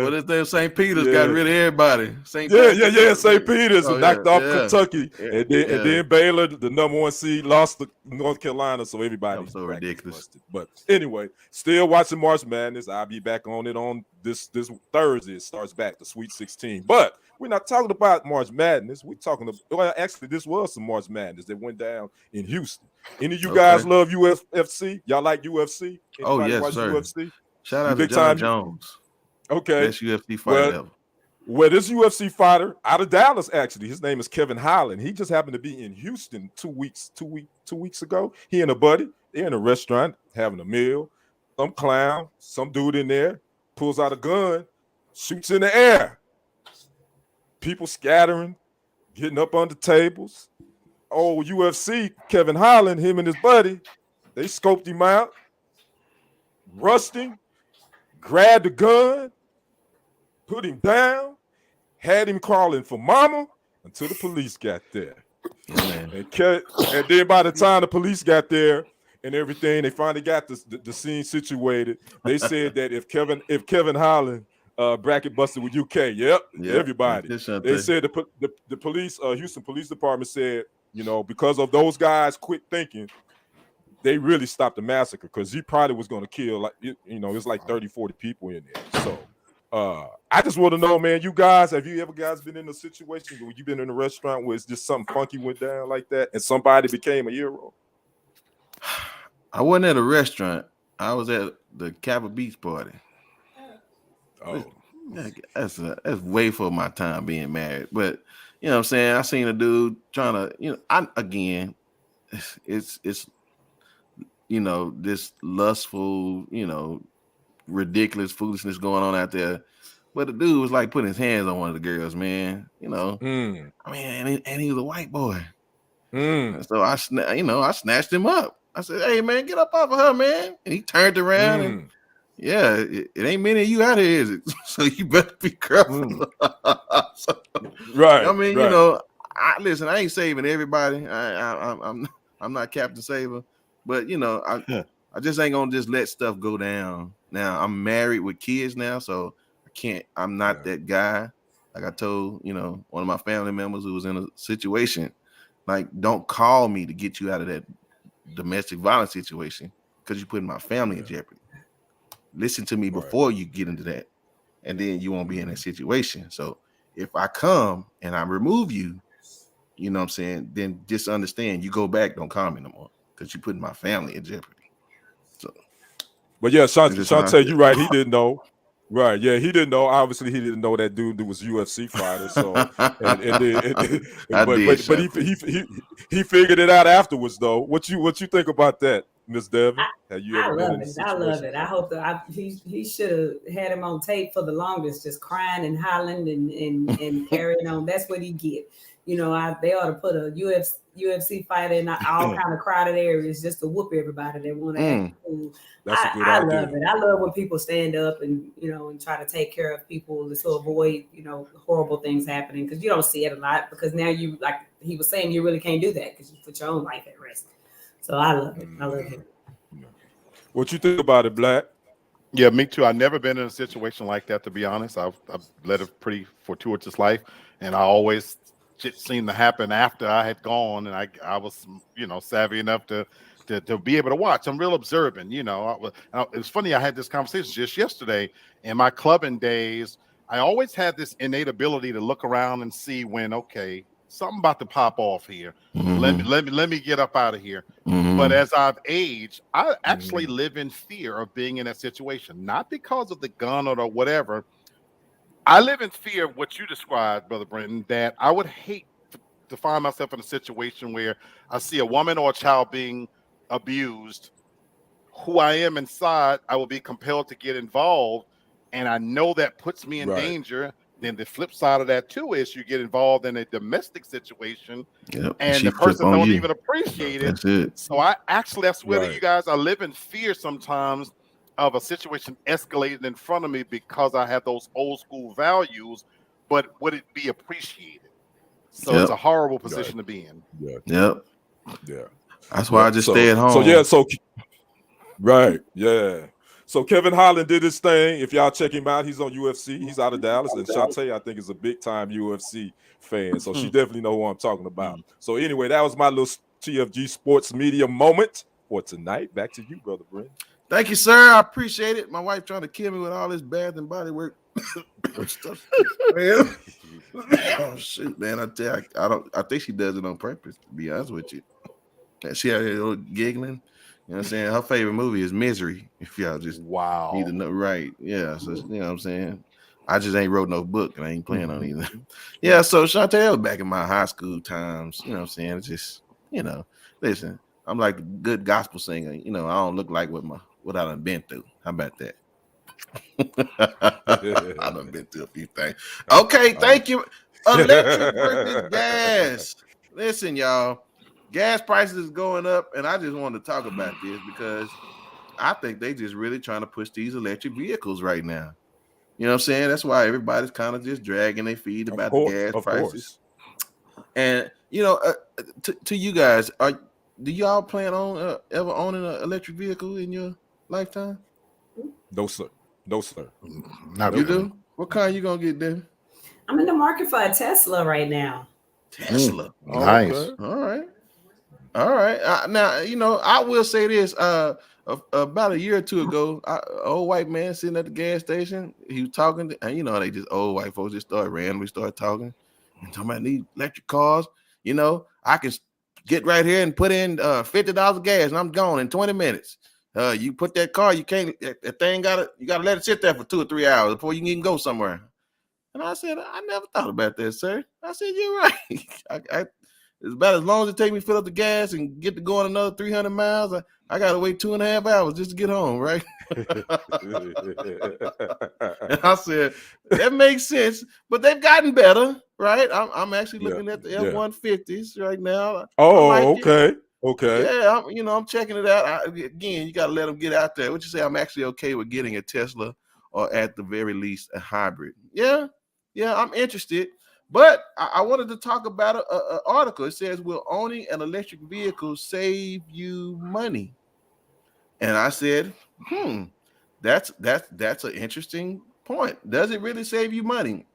What is that? St. Peter's got rid of everybody. St. Peter's knocked off Kentucky, and then Baylor, the #1 seed, lost to North Carolina. So everybody so ridiculous. Busted. But anyway, still watching March Madness. I'll be back on it on this Thursday. It starts back the Sweet 16. But we're not talking about March Madness. We're talking about, well, actually, this was some March Madness that went down in Houston. Any of you guys love UFC? Y'all like UFC? Anybody yes, sir. UFC? Shout out to John Jones. Okay. Best UFC fighter ever. Well, this UFC fighter out of Dallas, actually, his name is Kevin Holland. He just happened to be in Houston 2 weeks ago. He and a buddy, they're in a restaurant having a meal. Some clown, some dude in there pulls out a gun, shoots in the air. People scattering, getting up under tables. Oh, UFC, Kevin Holland, him and his buddy, they scoped him out, rushed him, grabbed the gun, put him down, had him crawling for mama until the police got there. Yeah, and then by the time the police got there and everything, they finally got the scene situated. They said that if Kevin Holland bracket busted with UK, everybody. They said the police, Houston Police Department said, because of those guys quit thinking, they really stopped the massacre because he probably was going to kill, it's like 30, 40 people in there. So I just want to know, man, you guys, have you ever guys been in a situation where you've been in a restaurant where it's just something funky went down like that and somebody became a hero? I wasn't at a restaurant. I was at the Capitol Beach party. Oh, that's way for my time being married. But you know what I'm saying? I seen a dude trying to, it's this lustful, ridiculous foolishness going on out there. But the dude was like putting his hands on one of the girls, man. I mean, and he was a white boy. So I snatched him up. I said, "Hey, man, get up off of her, man." And he turned around and it ain't many of you out here, is it? So you better be careful. Right. I mean, right. Listen, I ain't saving everybody. I'm not Captain Saver, but I just ain't gonna just let stuff go down. Now I'm married with kids now, so I'm not that guy. Like I told, one of my family members who was in a situation, like, don't call me to get you out of that domestic violence situation because you're putting my family in jeopardy. Listen to me before you get into that, and then you won't be in that situation. So if I come and I remove you, you know what I'm saying, then just understand, you go back, don't call me no more because you're putting my family in jeopardy. So, but yeah, Shantae, you're right. He didn't know. Right, yeah, he didn't know. Obviously, he didn't know that dude was UFC fighter. So, he figured it out afterwards, though. What you think about that, Miss Devin? Have you ever been in a situation? I love it. I hope that he should have had him on tape for the longest, just crying and hollering and carrying on. That's what he get. They ought to put a UFC fighter in all kind of crowded areas just to whoop everybody that want to act cool. I love it. I love when people stand up and and try to take care of people to avoid horrible things happening, because you don't see it a lot, because now you, like he was saying, you really can't do that because you put your own life at risk. So I love it. I love it. What you think about it, Black? Yeah, me too. I've never been in a situation like that, to be honest. I've led a pretty fortuitous life, and I always seemed to happen after I had gone, and I was savvy enough to be able to watch. I'm real observant. It was funny. I had this conversation just yesterday. In my clubbing days, I always had this innate ability to look around and see when, okay, something about to pop off here. Mm-hmm. Let me get up out of here. Mm-hmm. But as I've aged, I actually live in fear of being in that situation, not because of the gun or the whatever. I live in fear of what you described, Brother Brenton, that I would hate to find myself in a situation where I see a woman or a child being abused. Who I am inside, I will be compelled to get involved, and I know that puts me in danger. Then the flip side of that too is you get involved in a domestic situation, and the person don't even appreciate it. That's it. So I swear to you guys, I live in fear sometimes of a situation escalating in front of me because I have those old school values, but would it be appreciated? So it's a horrible position to be in. Yeah. That's why I just stay at home. So Kevin Holland did his thing. If y'all check him out, he's on UFC. He's out of Dallas. And Shantae, I think, is a big time UFC fan. So she definitely know who I'm talking about. So anyway, that was my little TFG sports media moment for tonight. Back to you, Brother Brent. Thank you, sir. I appreciate it. My wife trying to kill me with all this Bath and Body Work stuff. Man. Oh shit, man! I tell you, I think she does it on purpose. To be honest with you, she had a little giggling. You know what I'm saying? Her favorite movie is Misery. If y'all just need to know, right? Yeah. So you know what I'm saying? I just ain't wrote no book and I ain't planning on either. Yeah. So Chantel was back in my high school times. You know what I'm saying? It's just listen. I'm like a good gospel singer. I don't look like what I done been through. How about that? I done been through a few things. Okay, thank you. Electric versus gas. Listen, y'all, gas prices is going up, and I just wanted to talk about this because I think they just really trying to push these electric vehicles right now. You know what I'm saying? That's why everybody's kind of just dragging their feet about the gas prices. And to you guys, do y'all plan on ever owning an electric vehicle in your lifetime? No, sir. Not you do? What kind you gonna get then? I'm in the market for a Tesla right now. Tesla. Nice. Okay. All right. Now, I will say this. About a year or two ago, an old white man sitting at the gas station, he was talking to, and they just old white folks just randomly start talking and talking about these electric cars. I can get right here and put in $50 of gas and I'm gone in 20 minutes. You put that car, you can't, that thing you gotta let it sit there for 2 or 3 hours before you can even go somewhere. And I said, I never thought about that, sir. I said, you're right. It's about as long as it takes me to fill up the gas and get to go on another 300 miles. I got to wait 2.5 hours just to get home, right? And I said, that makes sense, but they've gotten better, right? I'm actually looking at the F-150s right now. Okay. Yeah, I'm checking it out. Again, you got to let them get out there. What you say? I'm actually okay with getting a Tesla or at the very least a hybrid. Yeah, I'm interested. But I wanted to talk about an article. It says, will owning an electric vehicle save you money? And I said, that's an interesting point. Does it really save you money?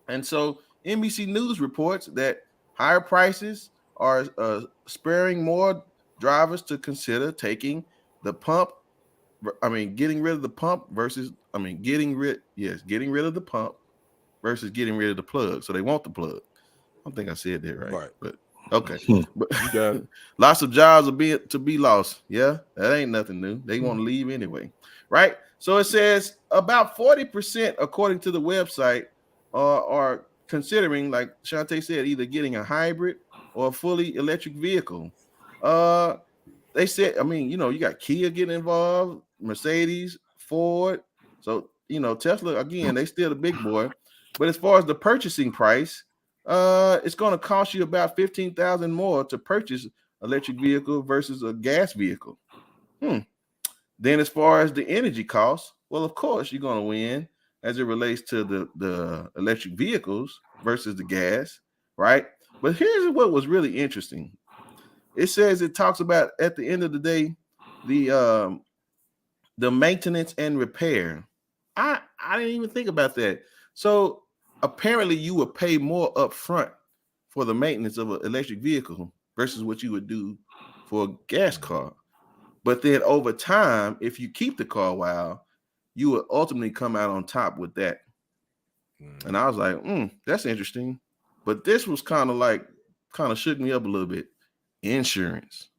And so NBC News reports that higher prices are spurring more drivers to consider taking the pump. Getting rid of the pump versus, getting rid of the pump versus getting rid of the plug. So they want the plug. I don't think I said that right. But okay. But you got it. Lots of jobs are to be lost. Yeah, that ain't nothing new. They want to leave anyway, right? So it says about 40%, according to the website, are considering, like Shantae said, either getting a hybrid or a fully electric vehicle. They said, you got Kia getting involved, Mercedes, Ford. So, Tesla, again, they still the big boy. But as far as the purchasing price, it's going to cost you about $15,000 more to purchase electric vehicle versus a gas vehicle. Then as far as the energy costs, well, of course, you're going to win as it relates to the electric vehicles versus the gas, right? But here's what was really interesting. It says, it talks about, at the end of the day, the maintenance and repair. I didn't even think about that. So apparently you would pay more up front for the maintenance of an electric vehicle versus what you would do for a gas car. But then over time, if you keep the car a while, you will ultimately come out on top with that. And I was like, that's interesting. But this was kind of like kind of shook me up a little bit. Insurance.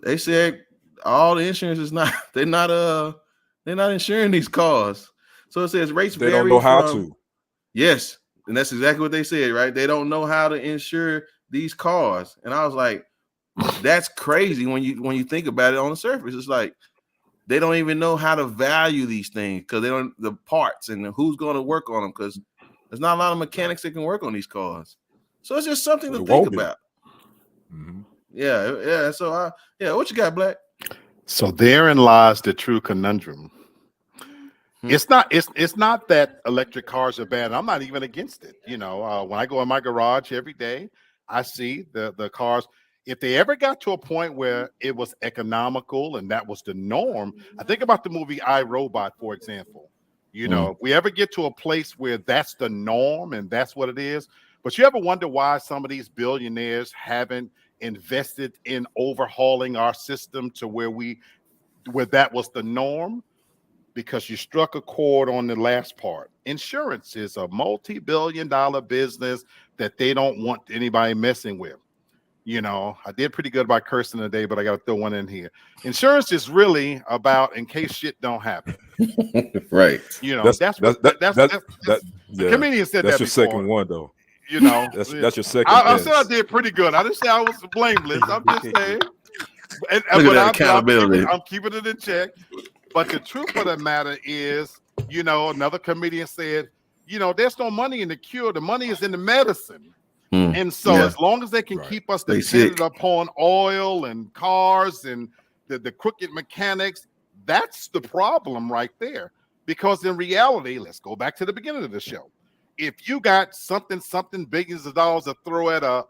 They said all the insurance is not. They're not insuring these cars. So it says rates They vary. don't know how to. Yes, and that's exactly what they said, right? They don't know how to insure these cars, and I was like, that's crazy when you think about it on the surface. It's like they don't even know how to value these things because they don't the parts and who's going to work on them because there's not a lot of mechanics that can work on these cars. So it's just something to think about. Mm-hmm. Yeah. So what you got, Black? So therein lies the true conundrum. It's not that electric cars are bad. I'm not even against it. You know, when I go in my garage every day, I see the cars. If they ever got to a point where it was economical and that was the norm, I think about the movie I, Robot, for example. You know, if we ever get to a place where that's the norm and that's what it is. But you ever wonder why some of these billionaires haven't invested in overhauling our system to where that was the norm? Because you struck a chord on the last part. Insurance is a multi-billion-dollar business that they don't want anybody messing with. You know, I did pretty good by cursing today, but I got to throw one in here. Insurance is really about in case shit don't happen. Right. You know, that's the comedian said that's that your before. Second one, though. You know, that's your second. I said I did pretty good. I didn't say I was blameless. I'm just saying. Accountability. I'm keeping it in check. But the truth of the matter is, you know, another comedian said, you know, there's no money in the cure. The money is in the medicine. And so as long as they can keep us dependent upon oil and cars and the crooked mechanics, that's the problem right there. Because in reality, let's go back to the beginning of the show. If you got something billions of dollars to throw at a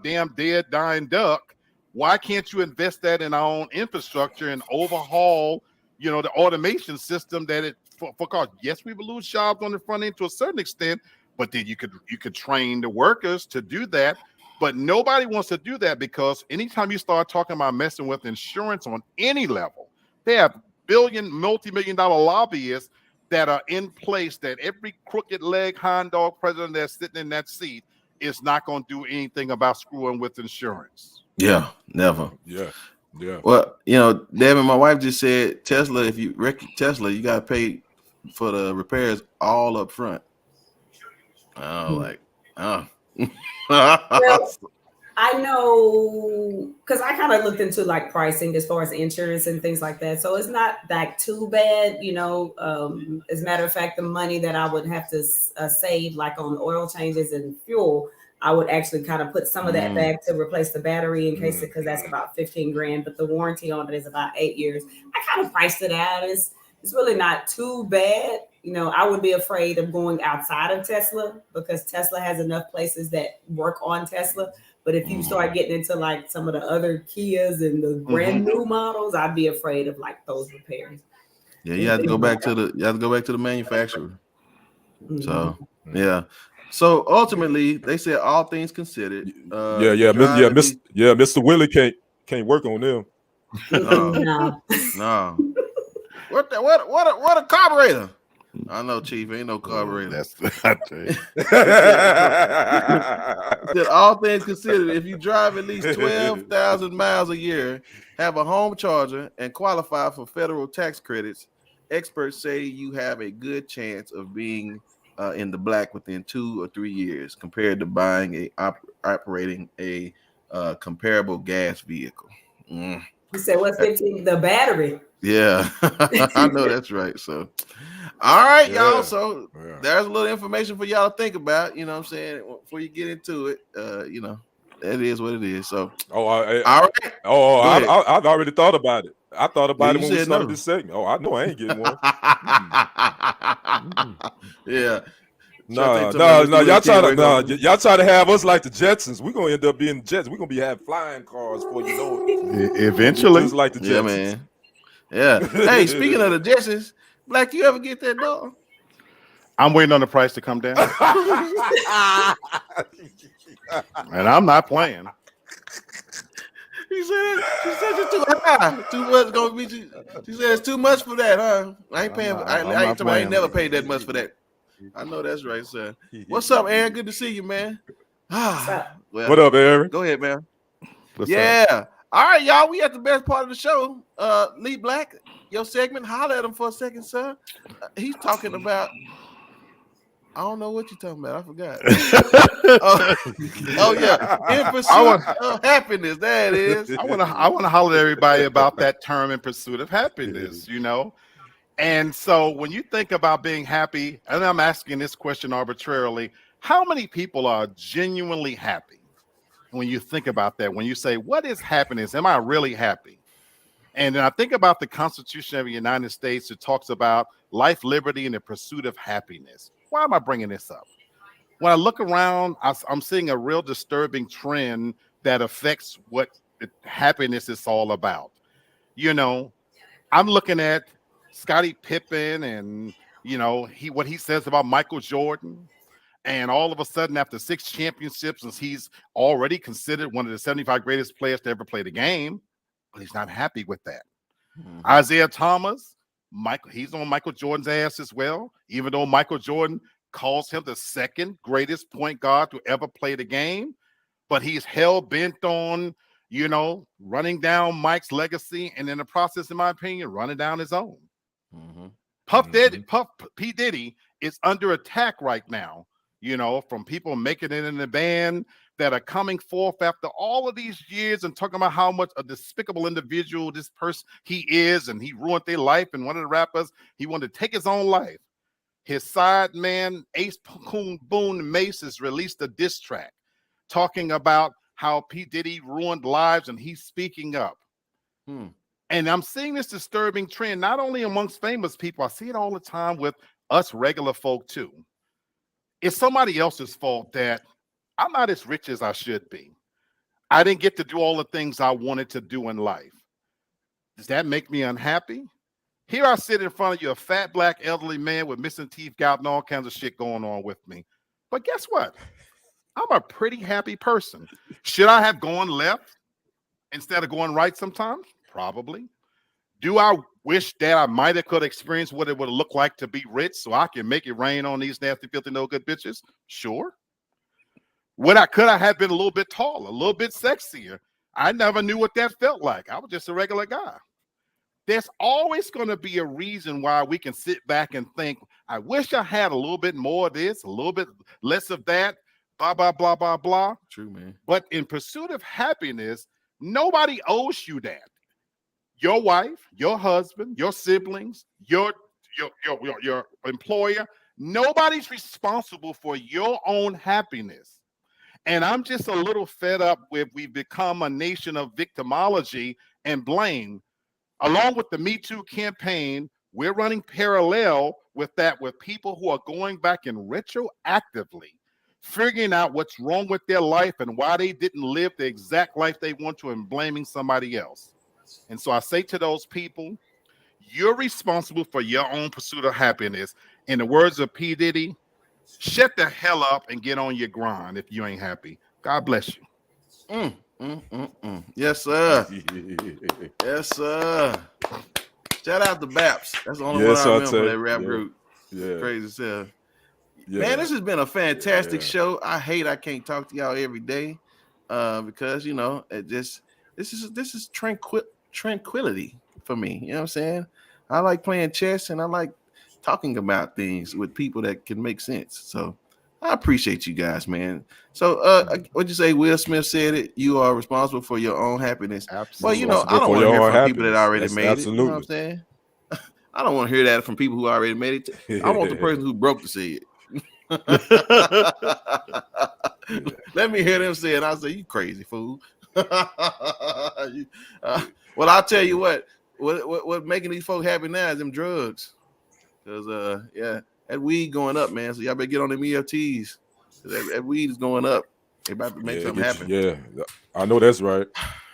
damn dead, dying duck, why can't you invest that in our own infrastructure and overhaul, you know, the automation system that for cars? Yes, we will lose jobs on the front end to a certain extent, but then you could train the workers to do that. But nobody wants to do that because anytime you start talking about messing with insurance on any level, they have multi-million-dollar lobbyists that are in place that every crooked leg hound dog president that's sitting in that seat is not going to do anything about screwing with insurance. Yeah, never. Yeah. Well, you know, Devin, my wife just said Tesla, if you wreck Tesla, you got to pay for the repairs all up front. Well, I know because I kind of looked into like pricing as far as insurance and things like that. So it's not like too bad, you know. As a matter of fact, the money that I would have to save like on oil changes and fuel, I would actually kind of put some of that back to replace the battery in case because that's about $15,000, but the warranty on it is about 8 years. I kind of priced it out. It's really not too bad. You know, I would be afraid of going outside of Tesla because Tesla has enough places that work on Tesla. But if you start getting into like some of the other Kias and the brand new models, I'd be afraid of like those repairs. Yeah, you have to go back to the manufacturer. So yeah. So ultimately, they said all things considered. Mr. Willie can't work on them. No. What a carburetor? I know, Chief, ain't no carburetor. That's not true. All things considered, if you drive at least 12,000 miles a year, have a home charger, and qualify for federal tax credits, experts say you have a good chance of being in the black within 2 or 3 years compared to buying operating a comparable gas vehicle. You said what's 15? The battery. Yeah, I know that's right. So, all right, y'all. So there's a little information for y'all to think about. You know what I'm saying? Before you get into it, you know, that is what it is. So, all right. I've already thought about it. I thought about it when we started this segment. Oh, I know I ain't getting one. Yeah. No. Y'all try to have us like the Jetsons. We're gonna end up being Jets. We're gonna be having flying cars before you know it. Eventually, just like the Jetsons. Yeah, man. Yeah. Hey, speaking of the Jetsons, Black, you ever get that dog? I'm waiting on the price to come down, and I'm not playing. She said it's too high. Too much gonna be. She said it's too much for that, huh? I ain't paying. I ain't never paid that much for that. I know that's right, sir. What's up, Aaron? Good to see you, man. So, Well, What up, Aaron? go ahead, man. What's yeah. up? All right, y'all. We at the best part of the show. Lee Black, your segment. Holler at him for a second, sir. He's talking about. I don't know what you're talking about. I forgot. oh yeah, in pursuit of happiness. That is. I want to holler at everybody about that term, in pursuit of happiness. You know, and so when you think about being happy, and I'm asking this question arbitrarily, how many people are genuinely happy? When you think about that, when you say, "What is happiness? Am I really happy?" And then I think about the Constitution of the United States. It talks about life, liberty, and the pursuit of happiness. Why am I bringing this up? When I look around, I'm seeing a real disturbing trend that affects what happiness is all about. You know, I'm looking at Scottie Pippen and, you know, what he says about Michael Jordan. And all of a sudden, after 6 championships, and he's already considered one of the 75 greatest players to ever play the game, but he's not happy with that. Mm-hmm. Isaiah Thomas, he's on Michael Jordan's ass as well, even though Michael Jordan calls him the second greatest point guard to ever play the game. But he's hell-bent on, you know, running down Mike's legacy, and in the process, in my opinion, running down his own. Mm-hmm. P. Diddy is under attack right now, you know, from people making it in the band that are coming forth after all of these years and talking about how much a despicable individual this person he is, and he ruined their life. And one of the rappers, he wanted to take his own life. His side man, Ace Boone Mace, has released a diss track talking about how P. Diddy ruined lives, and he's speaking up. And I'm seeing this disturbing trend, not only amongst famous people, I see it all the time with us regular folk too. It's somebody else's fault that I'm not as rich as I should be. I didn't get to do all the things I wanted to do in life. Does that make me unhappy? Here I sit in front of you, a fat black elderly man with missing teeth, gout, and all kinds of shit going on with me. But guess what? I'm a pretty happy person. Should I have gone left instead of going right sometimes? Probably. Do I wish that I might have could experience what it would look like to be rich so I can make it rain on these nasty, filthy, no good bitches? Sure. Could I have been a little bit taller, a little bit sexier? I never knew what that felt like. I was just a regular guy. There's always going to be a reason why we can sit back and think, I wish I had a little bit more of this, a little bit less of that, blah, blah, blah, blah, blah. True, man. But in pursuit of happiness, nobody owes you that. Your wife, your husband, your siblings, your employer, nobody's responsible for your own happiness. And I'm just a little fed up with we've become a nation of victimology and blame. Along with the Me Too campaign, we're running parallel with that, with people who are going back and retroactively figuring out what's wrong with their life and why they didn't live the exact life they want to and blaming somebody else. And so I say to those people, you're responsible for your own pursuit of happiness. In the words of P. Diddy, shut the hell up and get on your grind if you ain't happy. God bless you. Yes, sir. Yes, sir. Shout out to Baps. That's the only one I remember from that rap group. Yeah. Crazy stuff. Yeah. Man, this has been a fantastic show. I can't talk to y'all every day because, you know, this is tranquility for me. You know what I'm saying? I like playing chess and I like talking about things with people that can make sense. So I appreciate you guys, man. So what'd you say? Will Smith said it. You are responsible for your own happiness. Absolutely. Well, you know, I don't want to hear from people that already made it. You know what I'm saying? I don't want to hear that from people who already made it. I want the person who broke to say it. Let me hear them say it. I'll say, you crazy fool. Well, I'll tell you what making these folks happy now is them drugs. Because that weed going up, man. So y'all better get on them EFTs. That weed is going up. They about to make something happen. Yeah, I know that's right.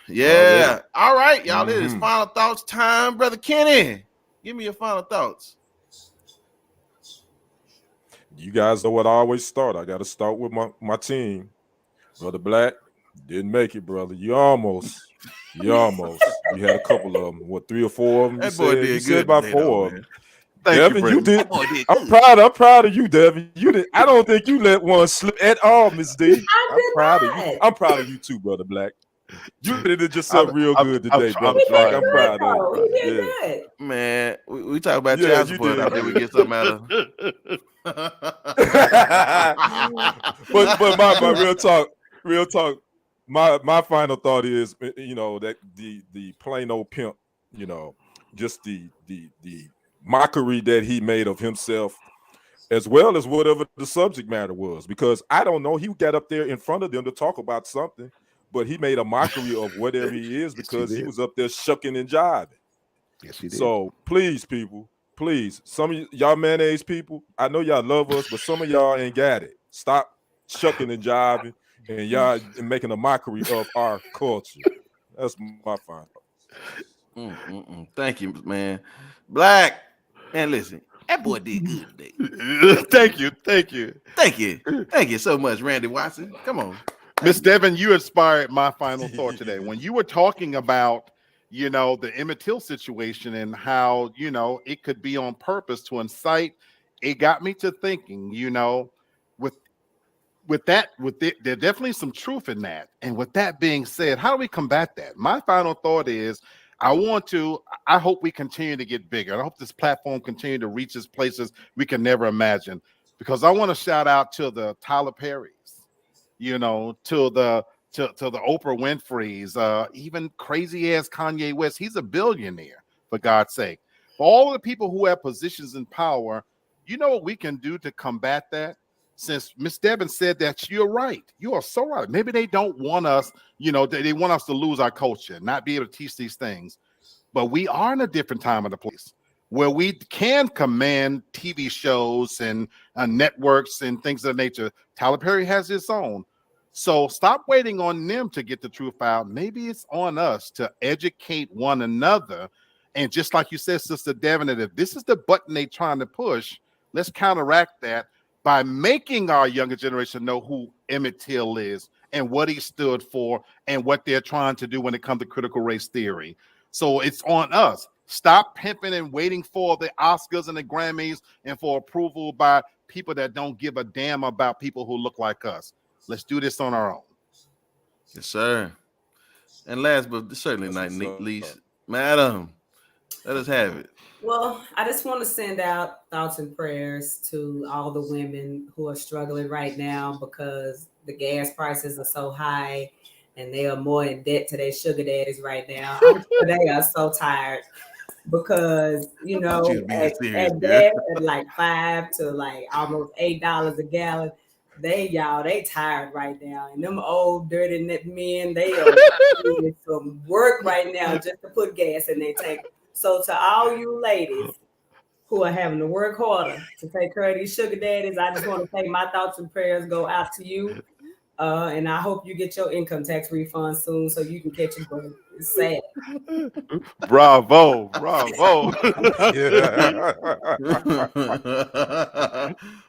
Yeah. All right, y'all. It is final thoughts time, Brother Kenny. Give me your final thoughts. You guys know what I always start. I got to start with my team. Brother Black, didn't make it, brother. You almost. You had a couple of them. What, 3 or 4 of them? That boy did good. You said about 4 of them. Devin, you did. That boy did I'm good. proud of you, Devin. You did. I don't think you let one slip at all, Miss D. I'm proud of you. I'm proud of you too, brother Black. You did yourself real good today, brother Black. I'm proud of you. He did good. Man, we talk about child support out there. We get something out of. but my real talk. My final thought is, that the plain old pimp, just the mockery that he made of himself, as well as whatever the subject matter was, because I don't know, he got up there in front of them to talk about something, but he made a mockery of whatever he is because he was up there shucking and jiving. Yes, he did. So please, people, some of y'all mayonnaise people, I know y'all love us, but some of y'all ain't got it. Stop shucking and jiving, and y'all making a mockery of our culture. That's my final. Thank you, man. Black, man, listen, that boy did good today. Thank you So much, Randy Watson. Come on, Miss Devin, you inspired my final thought today when you were talking about the Emmett Till situation and how it could be on purpose to incite. It got me to thinking, there's definitely some truth in that. And with that being said, how do we combat that? My final thought is, I hope we continue to get bigger. I hope this platform continue to reach its places we can never imagine. Because I want to shout out to the Tyler Perrys, to the Oprah Winfrey's, even crazy ass Kanye West. He's a billionaire, for God's sake. For all the people who have positions in power, you know what we can do to combat that? Since Miss Devin said that, you're right. You are so right. Maybe they don't want us, they want us to lose our culture, not be able to teach these things. But we are in a different time of the place where we can command TV shows and networks and things of that nature. Tyler Perry has his own. So stop waiting on them to get the truth out. Maybe it's on us to educate one another. And just like you said, Sister Devin, that if this is the button they're trying to push, let's counteract that by making our younger generation know who Emmett Till is and what he stood for and what they're trying to do when it comes to critical race theory. So it's on us. Stop pimping and waiting for the Oscars and the Grammys and for approval by people that don't give a damn about people who look like us. Let's do this on our own. Yes, sir. And last but certainly not least, Madam, let us have it. Well, I just want to send out thoughts and prayers to all the women who are struggling right now because the gas prices are so high and they are more in debt to their sugar daddies right now. I'm sure they are so tired because, at gas at like $5 to like almost $8 a gallon, they tired right now. And them old dirty men, they are doing some work right now just to put gas in their tank. So to all you ladies who are having to work harder to take care of these sugar daddies, I just want to say my thoughts and prayers go out to you. And I hope you get your income tax refund soon so you can catch your break. It's sad. Bravo.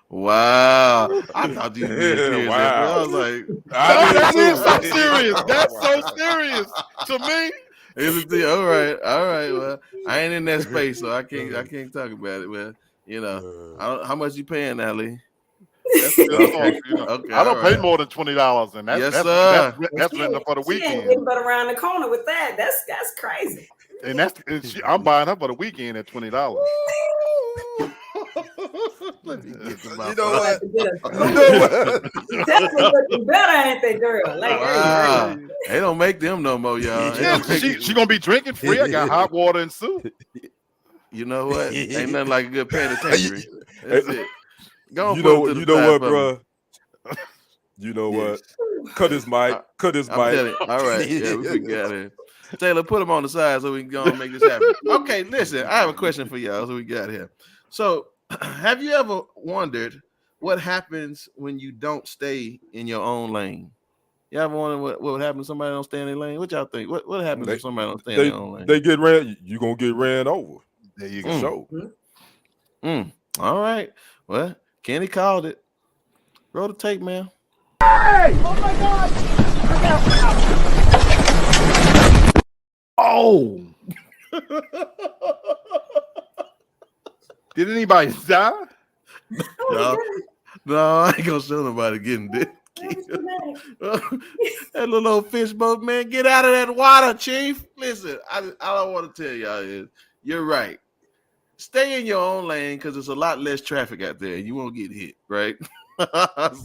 Wow. I thought you were being serious. Wow. I was like, that is so serious. That's so serious to me. All right. Well, I ain't in that space, so I can't talk about it. Well, how much you paying, Ali? Okay. I don't pay more than $20, and that's renting for the weekend. She ain't but around the corner with that. That's crazy. And I'm buying her for the weekend at $20. You know what? Definitely looking better, ain't they, girl? Like, wow. They don't make them no more, y'all. She gonna be drinking free. I got hot water and soup. You know what? Ain't nothing like a good penitentiary. That's it. Go you know what, bro? You know what? Cut his mic. All right, yeah, we got it. Taylor, put him on the side so we can go and make this happen. Okay, listen, I have a question for y'all. So we got here. So, have you ever wondered what happens when you don't stay in your own lane? You ever wonder what would happen if somebody don't stay in their lane? What y'all think? What happens if somebody don't stay in their own lane? They get ran. You gonna get ran over. There you go. All right. Well, Kenny called it. Roll the tape, man. Hey! Oh my God! Oh. Did anybody die? No, I ain't gonna show nobody getting this. That little old fishboat, man, get out of that water, Chief. Listen, all I want to tell y'all is you're right. Stay in your own lane because there's a lot less traffic out there and you won't get hit, right?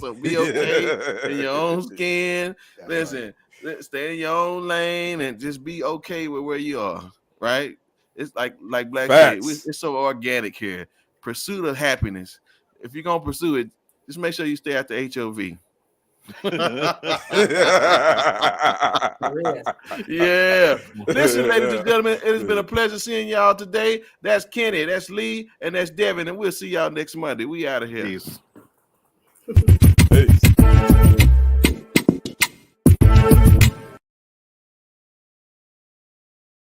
So be okay in your own skin. Listen, stay in your own lane and just be okay with where you are, right? It's like Black said, it's so organic here. Pursuit of happiness. If you're gonna pursue it, just make sure you stay out the HOV. Yeah. Listen, ladies and gentlemen, it has been a pleasure seeing y'all today. That's Kenny, that's Lee, and that's Devin, and we'll see y'all next Monday. We out of here. Peace.